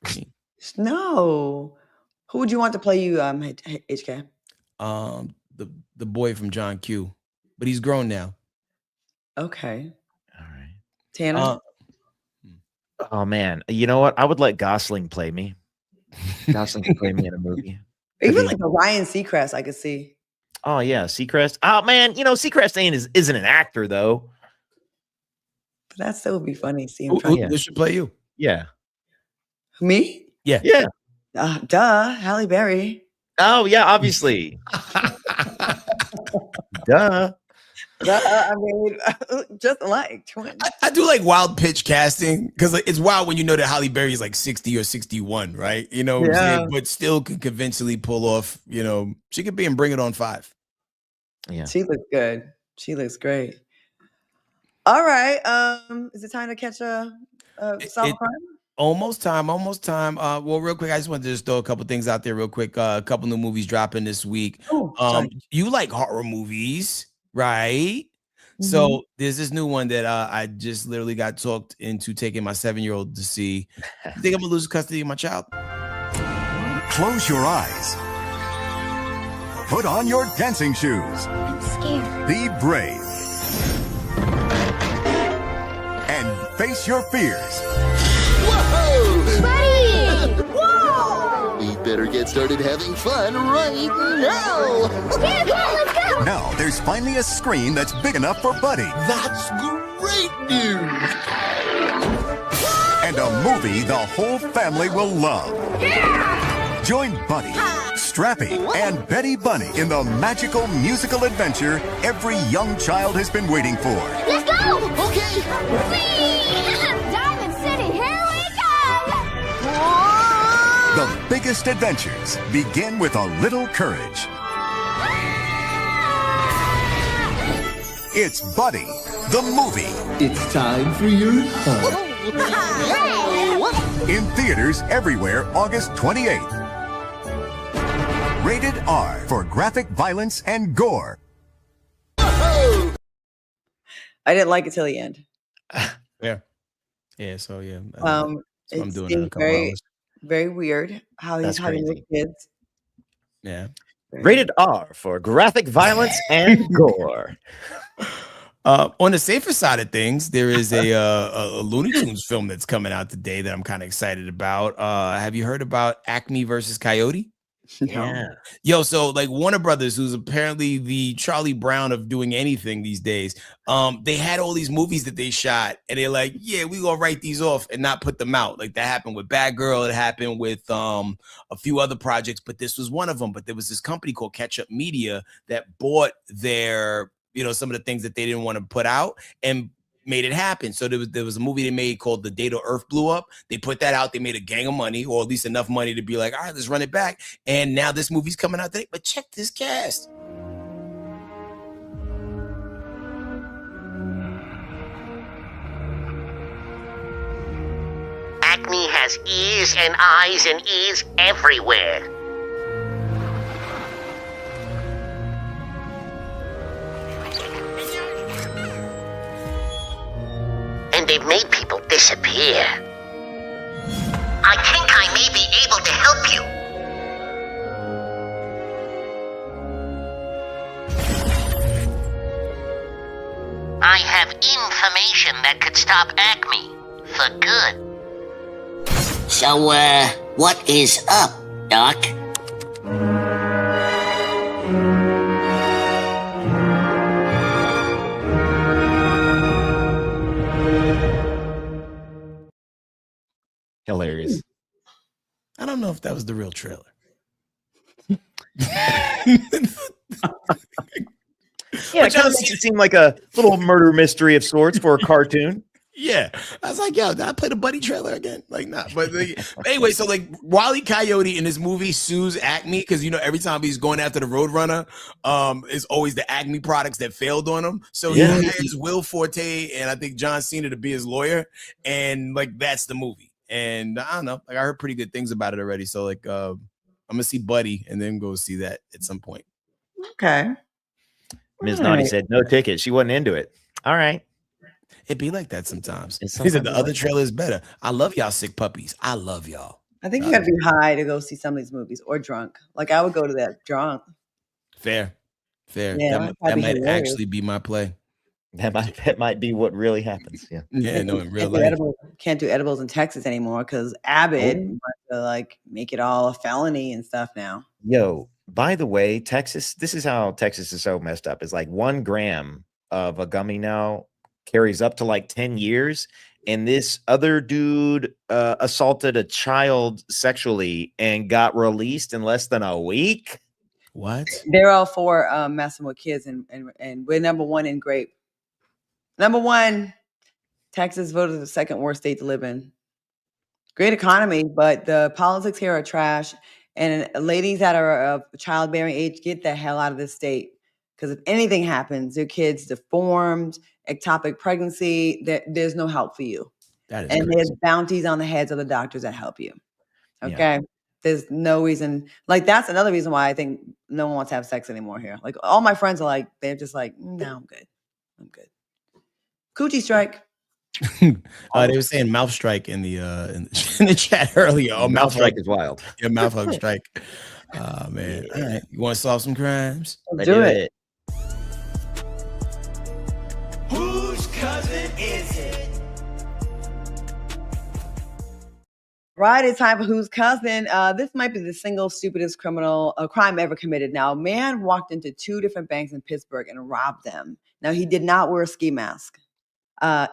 for me.
No. Who would you want to play you, HK?
The boy from John Q, but he's grown now.
Okay.
All right.
Tanner?
Oh man, you know what? I would let Gosling play me. Gosling can play me in a movie.
Even like a Ryan Seacrest, I could see.
Oh yeah, Seacrest. Oh man, Seacrest isn't an actor though.
But that still would be funny. See him
Who should play you?
Yeah.
Me?
Yeah.
Yeah.
Duh, Halle Berry.
Oh yeah, obviously. Duh.
I mean, just like twins.
I do like wild pitch casting because it's wild when you know that Halle Berry is like 60 or 61, right? You know what I'm saying? But still can convincingly pull off, she could be in Bring It On 5.
Yeah.
She looks good. She looks great. All right. Is it time to catch a solve crime?
Almost time. Well, real quick, I just wanted to just throw a couple things out there real quick. A couple new movies dropping this week. You like horror movies, right? Mm-hmm. So there's this new one that I just literally got talked into taking my 7-year-old to see. You think I'm gonna lose custody of my child?
Close your eyes. Put on your dancing shoes.
I'm scared.
Be brave. And face your fears.
Whoa! Buddy! Whoa!
We better get started having fun right now.
Yeah, come on, let's go!
Now there's finally a screen that's big enough for Buddy.
That's great news.
And a movie the whole family will love.
Yeah!
Join Buddy, Strappy, and Betty Bunny in the magical musical adventure every young child has been waiting for.
Let's go!
Okay.
Diamond City, here we come!
The biggest adventures begin with a little courage. It's Buddy, the movie.
It's time for your hug.
In theaters everywhere, August 28th. Rated R for graphic violence and gore.
I didn't like it till the end.
Yeah. So yeah.
It
I'm doing
seemed very weird how he's hiding with kids.
Yeah.
Rated R for graphic violence and gore.
On the safer side of things, there is a Looney Tunes film that's coming out today that I'm kind of excited about. Have you heard about Acme versus Coyote?
Yeah.
Yo, so like Warner Brothers, who's apparently the Charlie Brown of doing anything these days, they had all these movies that they shot, and they're like, yeah, we gonna write these off and not put them out. Like that happened with Bad Girl, it happened with a few other projects, but this was one of them. But there was this company called Catch Up Media that bought their, some of the things that they didn't want to put out and made it happen. So there was a movie they made called The Day the Earth Blew Up. They put that out. They made a gang of money, or at least enough money to be like, all right, let's run it back. And now this movie's coming out today. But check this cast.
Acme has ears and eyes and ears everywhere. And they've made people disappear. I think I may be able to help you. I have information that could stop Acme for good. So, what is up, Doc?
Hilarious.
I don't know if that was the real trailer.
Yeah,
But
it kind
John
of makes
Cena,
it seem like a little murder mystery of sorts for a cartoon.
yeah. I was like, yo, did I play the Buddy trailer again? Like, nah. But anyway, so like Wile E. Coyote in this movie sues Acme because every time he's going after the Roadrunner, it's always the Acme products that failed on him. So he hires Will Forte and I think John Cena to be his lawyer, and like that's the movie. And I don't know, like I heard pretty good things about it already. So like, I'm gonna see Buddy and then go see that at some point.
Okay.
Ms. Naughty said no ticket. She wasn't into it. All right.
It be like that sometimes.
It's
He said the
sometimes
other
like
trailer is better. I love y'all sick puppies. I love y'all.
I think you got to be high to go see some of these movies or drunk. Like I would go to that drunk.
Fair.
Yeah,
That might actually be my play.
That might be what really happens. Yeah.
Yeah, no, in real life.
Can't do edibles in Texas anymore because Abbott wants to like make it all a felony and stuff now.
Yo, by the way, Texas, this is how Texas is so messed up. It's like 1 gram of a gummy now carries up to like 10 years. And this other dude assaulted a child sexually and got released in less than a week.
What?
They're all for messing with kids, and we're number 1 in grape. Number 1, Texas voted the second worst state to live in. Great economy, but the politics here are trash. And ladies that are of childbearing age, get the hell out of this state. Because if anything happens, your kid's deformed, ectopic pregnancy, there's no help for you.
That is
and
crazy.
There's bounties on the heads of the doctors that help you. Okay.
Yeah.
There's no reason. Like, that's another reason why I think no one wants to have sex anymore here. Like, all my friends are like, they're just like, no, I'm good. I'm good. Coochie strike.
They were saying mouth strike in the in the chat earlier. Oh,
Mouth strike is wild.
Yeah, mouth hug strike. Oh man. All right. You want to solve some crimes?
Let's do it.
Whose cousin is it?
Right, it's time for Who's Cousin. This might be the single stupidest crime ever committed. Now, a man walked into 2 different banks in Pittsburgh and robbed them. Now, he did not wear a ski mask.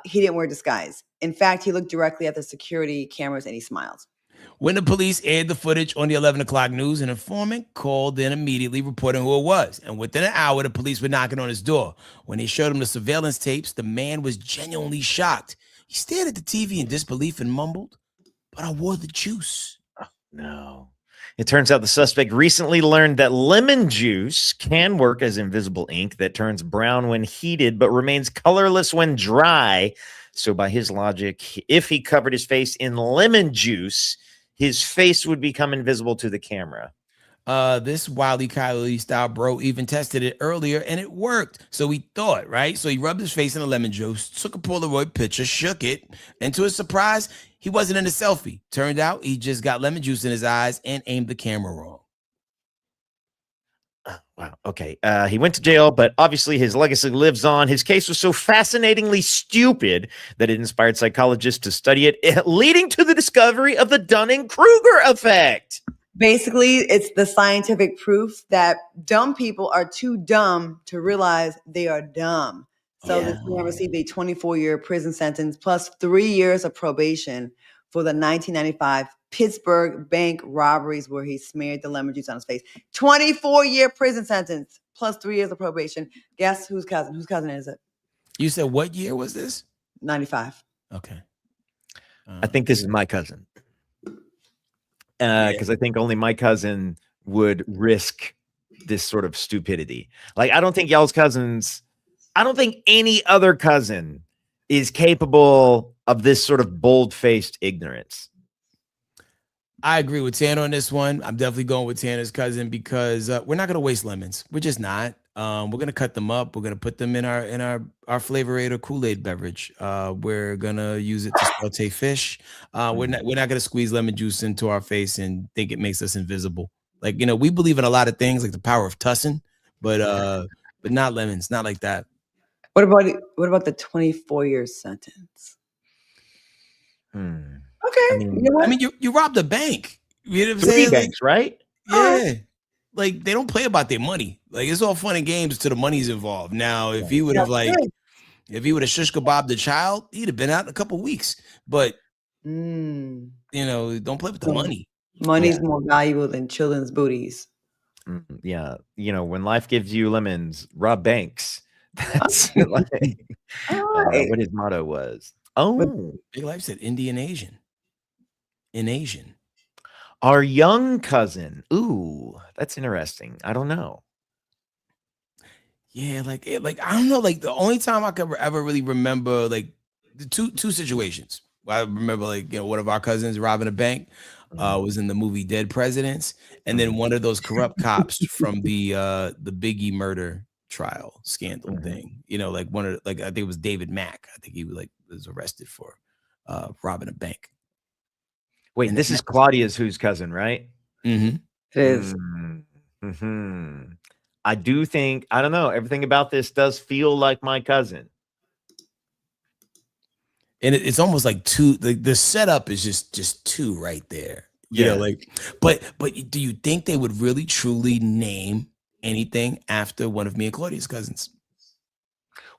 He didn't wear a disguise. In fact, he looked directly at the security cameras and he smiled.
When the police aired the footage on the 11 o'clock news, an informant called in immediately reporting who it was. And within an hour, the police were knocking on his door. When they showed him the surveillance tapes, the man was genuinely shocked. He stared at the TV in disbelief and mumbled, "But I wore the juice."
Oh, no. It turns out the suspect recently learned that lemon juice can work as invisible ink that turns brown when heated but remains colorless when dry. So by his logic, if he covered his face in lemon juice, his face would become invisible to the camera.
This Wile E. Coyote style bro even tested it earlier and it worked. So he thought, right? So he rubbed his face in the lemon juice, took a Polaroid picture, shook it, and to his surprise, he wasn't in the selfie. Turned out he just got lemon juice in his eyes and aimed the camera wrong.
Wow. Okay. He went to jail, but obviously his legacy lives on. His case was so fascinatingly stupid that it inspired psychologists to study it, leading to the discovery of the Dunning-Kruger effect.
Basically, it's the scientific proof that dumb people are too dumb to realize they are dumb. So this man received a 24-year prison sentence plus 3 years of probation for the 1995 Pittsburgh bank robberies where he smeared the lemon juice on his face. 24-year prison sentence plus 3 years of probation. Guess whose cousin? Whose cousin is it?
You said what year was this?
95.
Okay.
I think this is my cousin. Because I think only my cousin would risk this sort of stupidity. Like, I don't think y'all's cousins, I don't think any other cousin is capable of this sort of bold-faced ignorance.
I agree with Tanner on this one. I'm definitely going with Tanner's cousin because we're not going to waste lemons. We're just not. We're going to cut them up. We're going to put them in our Flavor-Aid Kool-Aid beverage. We're going to use it to saute fish. We're not going to squeeze lemon juice into our face and think it makes us invisible. Like, we believe in a lot of things like the power of tussin, but not lemons, not like that.
What about the 24-year sentence? Okay.
I mean, you robbed a bank. You know what I'm
3
saying?
banks, right?
Yeah. Like, they don't play about their money. Like, it's all fun and games till the money's involved. Now, if he would have shish kebabbed the child, he'd have been out in a couple weeks. But don't play with the money.
Money's more valuable than children's booties.
Yeah. When life gives you lemons, rob banks. That's like
Alright.
what his motto was. Oh,
Big Life said Indian Asian. In Asian.
our young cousin. Ooh, that's interesting. I don't know.
Yeah, like I don't know. Like the only time I could ever really remember like the two situations. I remember like one of our cousins robbing a bank was in the movie Dead Presidents, and then one of those corrupt cops from the Biggie murder trial scandal thing. Like one of like I think it was David Mack. I think he was arrested for robbing a bank.
Wait,
And
this is Claudia's whose cousin, right?
Mm-hmm.
It is.
Mm-hmm. I do think, I don't know, everything about this does feel like my cousin.
And it's almost like two. The setup is just two right there.
Yeah.
But do you think they would really truly name anything after one of me and Claudia's cousins?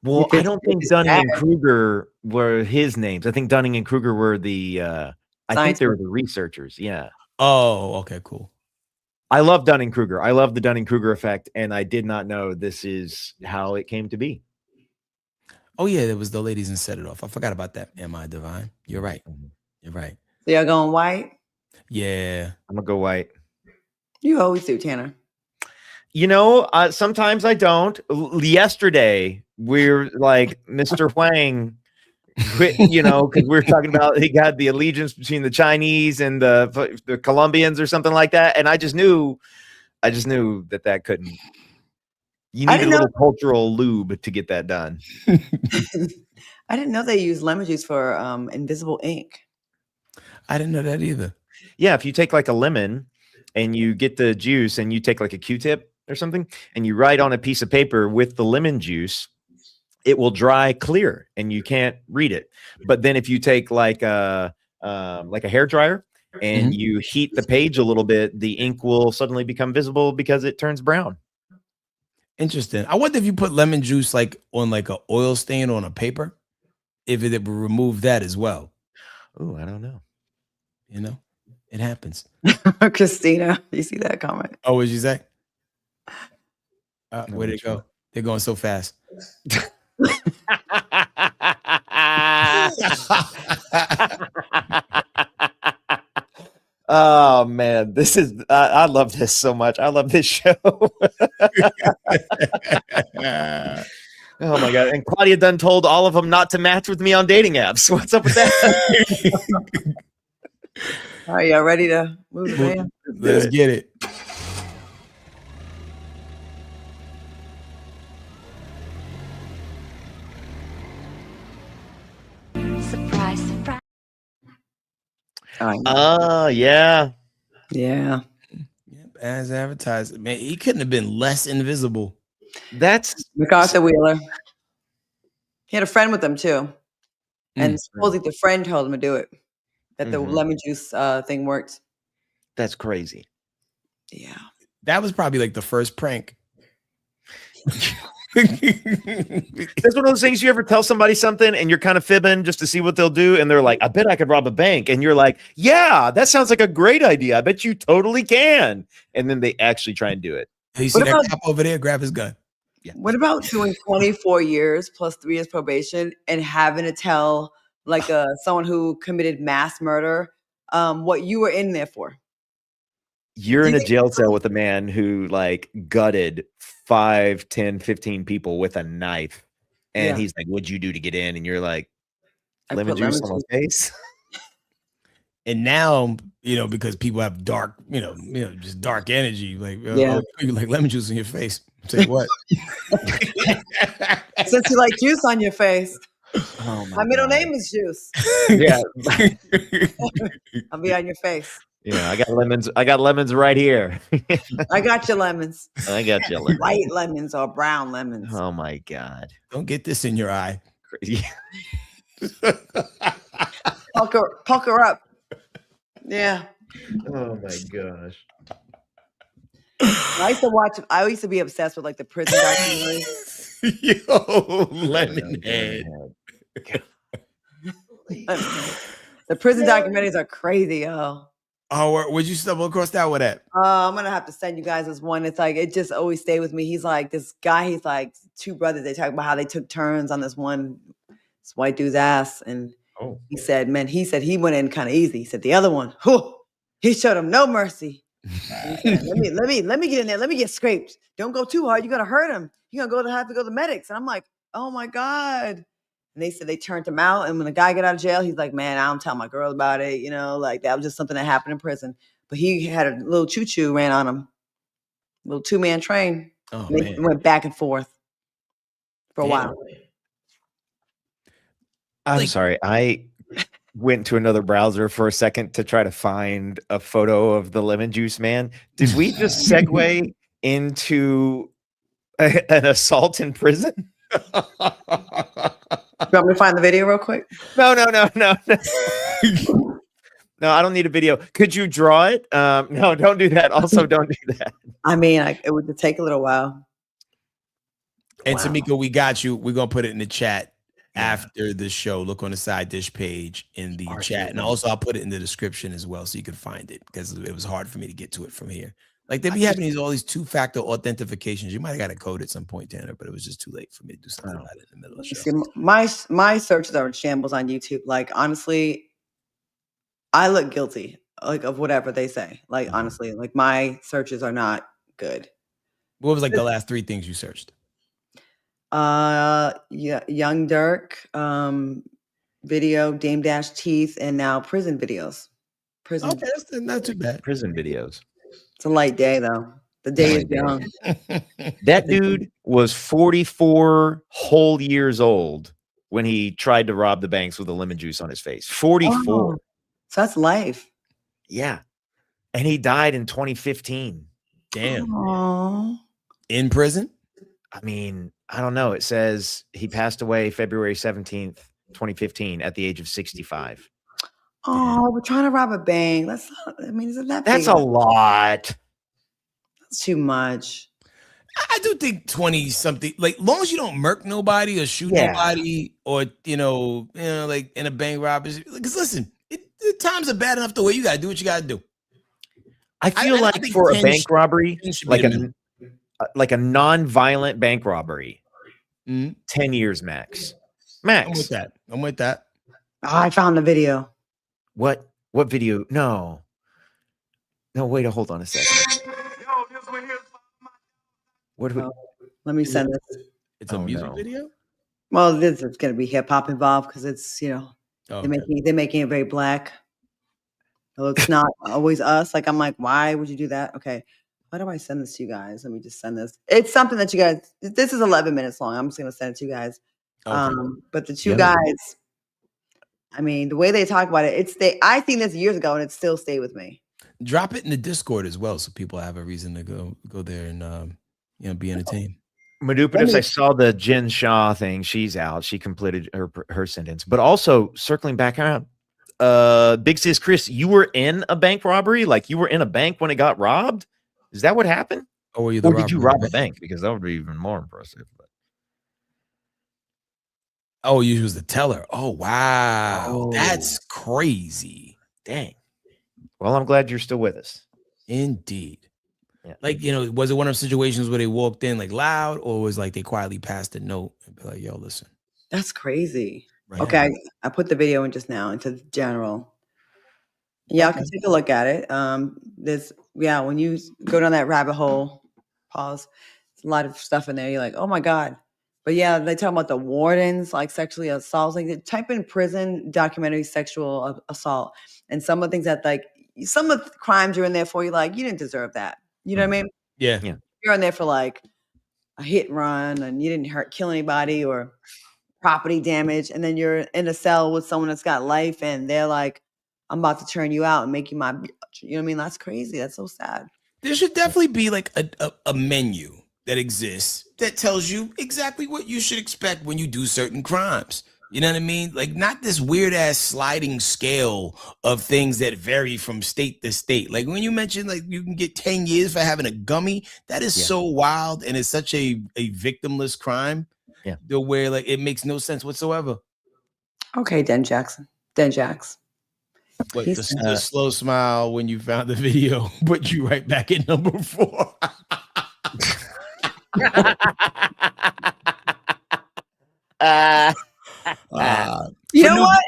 Well, I don't think Dunning and Kruger were his names. I think Dunning and Kruger were the I think they were the researchers. Yeah.
Oh, okay, cool.
I love Dunning-Kruger. I love the Dunning-Kruger effect, and I did not know this is how it came to be.
Oh yeah, there was the ladies and set it off. I forgot about that. Am I divine? You're right. You're right.
So y'all going white?
Yeah.
I'm gonna go white.
You always do, Tanner.
Sometimes I don't. Yesterday, we're like Mr. Huang, because we're talking about he got the allegiance between the Chinese and the Colombians or something like that, and I just knew that couldn't. You need a little cultural lube to get that done.
I didn't know they use lemon juice for invisible ink.
I didn't know that either.
Yeah, if you take like a lemon and you get the juice and you take like a Q-tip or something and you write on a piece of paper with the lemon juice, it will dry clear and you can't read it. But then if you take like a hair dryer and you heat the page a little bit, the ink will suddenly become visible because it turns brown.
Interesting. I wonder if you put lemon juice like on like an oil stain on a paper, if it would remove that as well.
Oh, I don't know.
It happens.
Christina, you see that comment?
Oh, what'd you say? Where'd it go? They're going so fast.
Oh man, this is I love this so much. I love this show. Oh my god. And Claudia done told all of them not to match with me on dating apps. What's up with that?
Are y'all ready to move the band?
Let's get it.
Surprise, surprise.
Yeah.
Yeah.
As advertised. Man, he couldn't have been less invisible.
That's
MacArthur Wheeler. He had a friend with him too. And supposedly the friend told him to do it. That the lemon juice thing worked.
That's crazy.
Yeah.
That was probably like the first prank.
That's one of those things you ever tell somebody something and you're kind of fibbing just to see what they'll do. And they're like, I bet I could rob a bank. And you're like, yeah, that sounds like a great idea. I bet you totally can. And then they actually try and do it.
You see that cop over there? Grab his gun.
Yeah.
What about doing 24 years plus 3 years probation and having to tell like someone who committed mass murder what you were in there for?
You're in a jail cell with a man who like gutted 5, 10, 15 people with a knife. And he's like, what'd you do to get in? And you're like, lemon juice on my face.
And now, because people have dark, just dark energy, like, like lemon juice in your face. Tell you what.
Since you like juice on your face.
Oh
my middle name is Juice.
Yeah.
I'll be on your face.
Yeah, I got lemons. I got lemons right here.
I got your lemons.
I got your lemons.
White lemons or brown lemons.
Oh my god!
Don't get this in your eye.
Pucker up. Yeah.
Oh my gosh.
I used to be obsessed with like the prison documentaries.
Yo, lemon head.
The prison documentaries are crazy, yo.
Oh, where'd you stumble across that one at?
I'm gonna have to send you guys this one. It's like it just always stayed with me. He's like this guy. He's like two brothers. They talk about how they took turns on this white dude's ass, and he said, "Man, he said he went in kind of easy." He said the other one, whew, he showed him no mercy. He said, let me get in there. Let me get scraped. Don't go too hard. You're gonna hurt him. You're gonna have to go to the medics. And I'm like, oh my god. And they said they turned him out. And when the guy got out of jail, he's like, man, I don't tell my girl about it. You know, like that was just something that happened in prison. But he had a little choo-choo ran on him, little two-man train.
Oh,
and they went back and forth for a while.
I'm sorry. I went to another browser for a second to try to find a photo of the lemon juice man. Did we just segue into an assault in prison?
You want me to find the video real quick?
No. No, I don't need a video. Could you draw it? No, don't do that. Also, don't do that.
I mean, it would take a little while.
And Tamika, we got you. We're gonna put it in the chat after the show. Look on the side dish page in the chat, and also I'll put it in the description as well, so you can find it because it was hard for me to get to it from here. Like they be having all these two-factor authentications. You might have got a code at some point, Tanner, but it was just too late for me to do something about it in the middle of the show.
See, my searches are in shambles on YouTube. Like honestly, I look guilty, like of whatever they say. Like honestly, like my searches are not good.
What was like the last 3 things you searched?
Yeah, Young Durk, video, Dame Dash Teeth, and now prison videos. Prison.
Okay, that's not too bad.
Prison videos.
It's a light day though. The day is young.
That dude was 44 whole years old when he tried to rob the banks with a lemon juice on his face. 44.
Oh, so that's life.
Yeah. And he died in 2015.
Damn.
Aww.
In prison?
I mean, I don't know. It says he passed away February 17th, 2015 at the age of 65.
Oh, we're trying to rob a bank. That's not, I mean, isn't that
That's
big?
a lot.
That's too much.
I do think 20 something, like long as you don't murk nobody or shoot nobody or like in a bank robbery. Because listen, the times are bad enough the way you gotta do what you gotta do.
I feel like for a bank robbery, like a non-violent bank robbery, 10 years max. Max.
I'm with that.
Oh, I found the video.
What video? No, wait, hold on a second. What do we,
let me send this.
It's a music video?
Well, this is gonna be hip hop involved because it's they're making it very black. So it's not always us. Like I'm like, why would you do that? Okay. Why do I send this to you guys? Let me just send this. It's something that you guys, this is 11 minutes long. I'm just gonna send it to you guys. Okay. But the two guys, I mean, the way they talk about it, I think this years ago and it still stayed with me.
Drop it in the Discord as well so people have a reason to go there and be entertained.
Madupatus, I saw the Jen Shah thing. She's out. She completed her sentence. But also circling back around, Big Sis Chris, you were in a bank robbery? Like you were in a bank when it got robbed? Is that what happened?
Or
did you rob a bank? Because that would be even more impressive.
Oh, you was the teller. Oh, wow. That's crazy.
Dang. Well, I'm glad you're still with us.
Indeed.
Yeah.
Like, was it one of those situations where they walked in like loud or was like they quietly passed a note and be like, yo, listen.
That's crazy.
Right.
Okay. I put the video in just now into general. Y'all can take a look at it. When you go down that rabbit hole, pause, there's a lot of stuff in there. You're like, oh my God. But yeah, they talk about the wardens, like sexually assault. Like type in prison documentary sexual assault. And some of the things that some of the crimes you're in there for, you're like, you didn't deserve that. You know what I mean?
Yeah.
You're in there for like a hit and run and you didn't kill anybody or property damage. And then you're in a cell with someone that's got life and they're like, I'm about to turn you out and make you my bitch. You know what I mean? That's crazy. That's so sad.
There should definitely be like a menu that exists that tells you exactly what you should expect when you do certain crimes. You know what I mean? Like not this weird ass sliding scale of things that vary from state to state. Like when you mentioned like you can get 10 years for having a gummy, that is so wild and it's such a victimless crime.
Yeah.
Where like it makes no sense whatsoever.
Okay, Den Jax.
But
He's-
the slow smile when you found the video put you right back at number 4.
You
For
know
new-
what?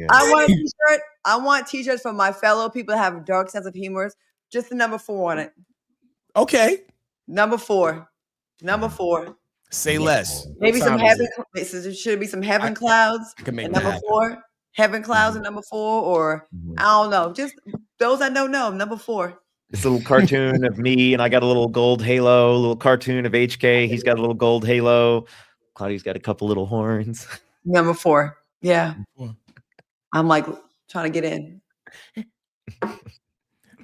I want a t-shirt. I want t-shirts from my fellow people that have a dark sense of humor. Just the number 4 on it.
Okay.
Number 4. Number 4.
Say less.
Maybe
What
some
time is
heaven.
it?
There should be some heaven clouds.
I can make
at
that
number
happen.
4. Heaven clouds at number 4, or I don't know. Just those I don't know. Number 4.
This little cartoon of me, and I got a little gold halo. A little cartoon of HK. He's got a little gold halo. Claudia's got a couple little horns.
Number 4. Yeah.
Four.
I'm like trying to get in.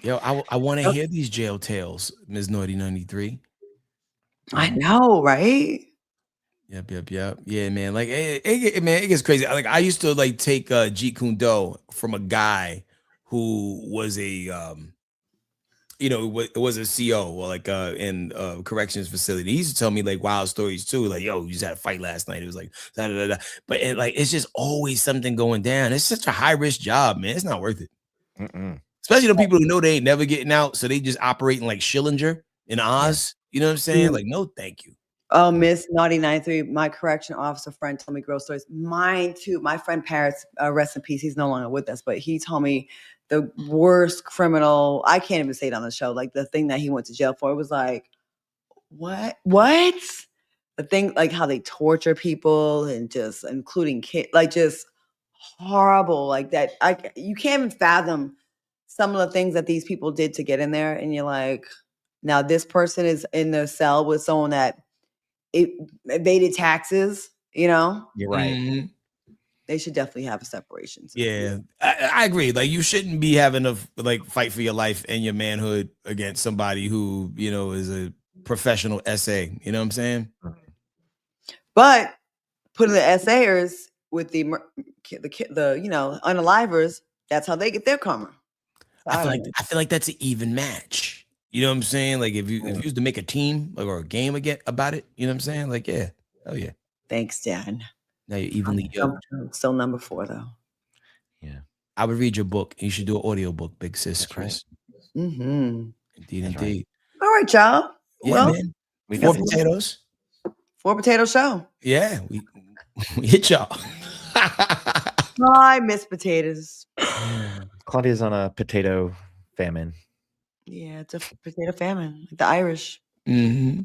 Yo, I want to hear these jail tales, Ms. Naughty 93.
I know, right?
Yep. Yeah, man. Like, it gets crazy. Like, I used to like take Jeet Kune Do from a guy who was a was a CO or like in corrections facility. He used to tell me like wild stories too. Like, yo, you just had a fight last night. It was like da, da, da, da. But it's just always something going down. It's such a high risk job, man. It's not worth it. Especially the people who know they ain't never getting out, so they just operating like Schillinger in Oz. You know what I'm saying? Like, no, thank you.
Oh, Miss Naughty 93, my correction officer friend told me gross stories. Mine too. My friend Paris, rest in peace. He's no longer with us, but he told me the worst criminal. I can't even say it on the show. Like the thing that he went to jail for. It was like, what? The thing, like how they torture people and just including kids, like just horrible. Like that. You can't even fathom some of the things that these people did to get in there. And you're like, now this person is in the cell with someone that evaded taxes, you know?
You're right.
Mhm.
They should definitely have a separation.
Yeah, I agree. Like, you shouldn't be having to like fight for your life and your manhood against somebody who, is a professional SA. You know what I'm saying?
But putting the essayers with the unalivers, that's how they get their karma.
I feel like that's an even match. You know what I'm saying? Like if you was to make a team or a game again about it, you know what I'm saying? Like, yeah. Oh yeah.
Thanks, Dan.
Now you're evenly yoked.
Still number 4 though.
Yeah.
I would read your book. You should do an audio book, big sis, Chris.
Right.
Indeed,
That's
indeed.
All right, y'all.
Yeah,
well,
man. We got 4 potatoes.
4 potato show.
Yeah, we hit y'all.
I miss potatoes.
Claudia's on a potato famine.
Yeah, it's a potato famine, like the Irish.
Mm-hmm.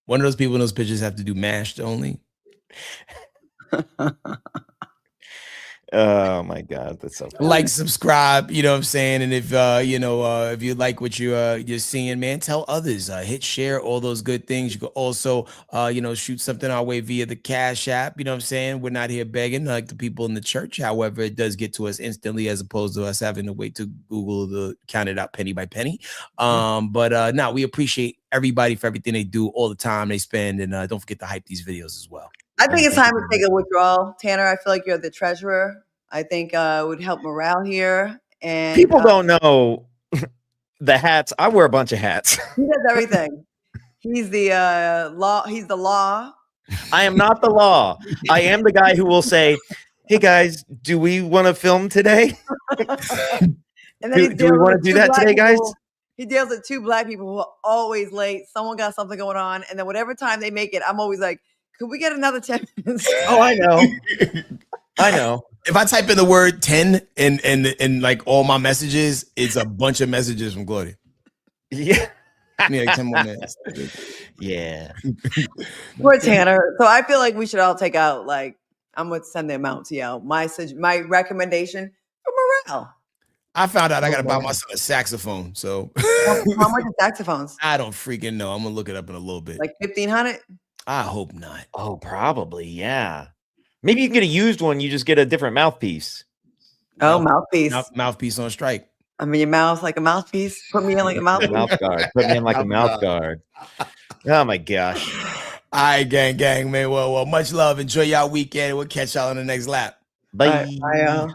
One of those people in those pictures have to do mashed only.
Oh my God, that's so funny.
Like, subscribe, you know what I'm saying? And if if you like what you're seeing, man, tell others. Hit share, all those good things. You can also shoot something our way via the Cash App. You know what I'm saying? We're not here begging like the people in the church. However, it does get to us instantly as opposed to us having to wait to Google to count it out penny by penny. But no, we appreciate everybody for everything they do, all the time they spend, and don't forget to hype these videos as well.
I think it's time to take a withdrawal. Tanner, I feel like you're the treasurer. I think it would help morale here. And
people don't know the hats. I wear a bunch of hats.
He does everything. He's the law. He's the law.
I am not the law. I am the guy who will say, "Hey guys, do we want to film today?
And then
do we want to do that today, guys?"
He deals with 2 black people who are always late. Someone got something going on, and then whatever time they make it, I'm always like, "Could we get another 10 minutes?"
Oh, I know. I know.
If I type in the word 10 and like all my messages, it's a bunch of messages from Claudia.
Yeah.
Like 10 more minutes.
Yeah.
Poor Tanner. So I feel like we should all take out, like, I'm going to send the amount to you. My recommendation for morale.
I found out I got to buy myself a saxophone. So
How much are saxophones?
I don't freaking know. I'm going to look it up in a little bit.
Like 1,500?
I hope not.
Oh, probably. Yeah. Maybe you can get a used one. You just get a different mouthpiece.
Oh, mouthpiece.
Mouthpiece on strike.
I mean, your mouth like a mouthpiece. Put me in like a mouthpiece.
Mouth guard. Put me in like a mouth guard. Oh my gosh.
All right, gang, man. Well, much love. Enjoy y'all weekend. We'll catch y'all on the next lap.
Bye.
All right, bye, y'all.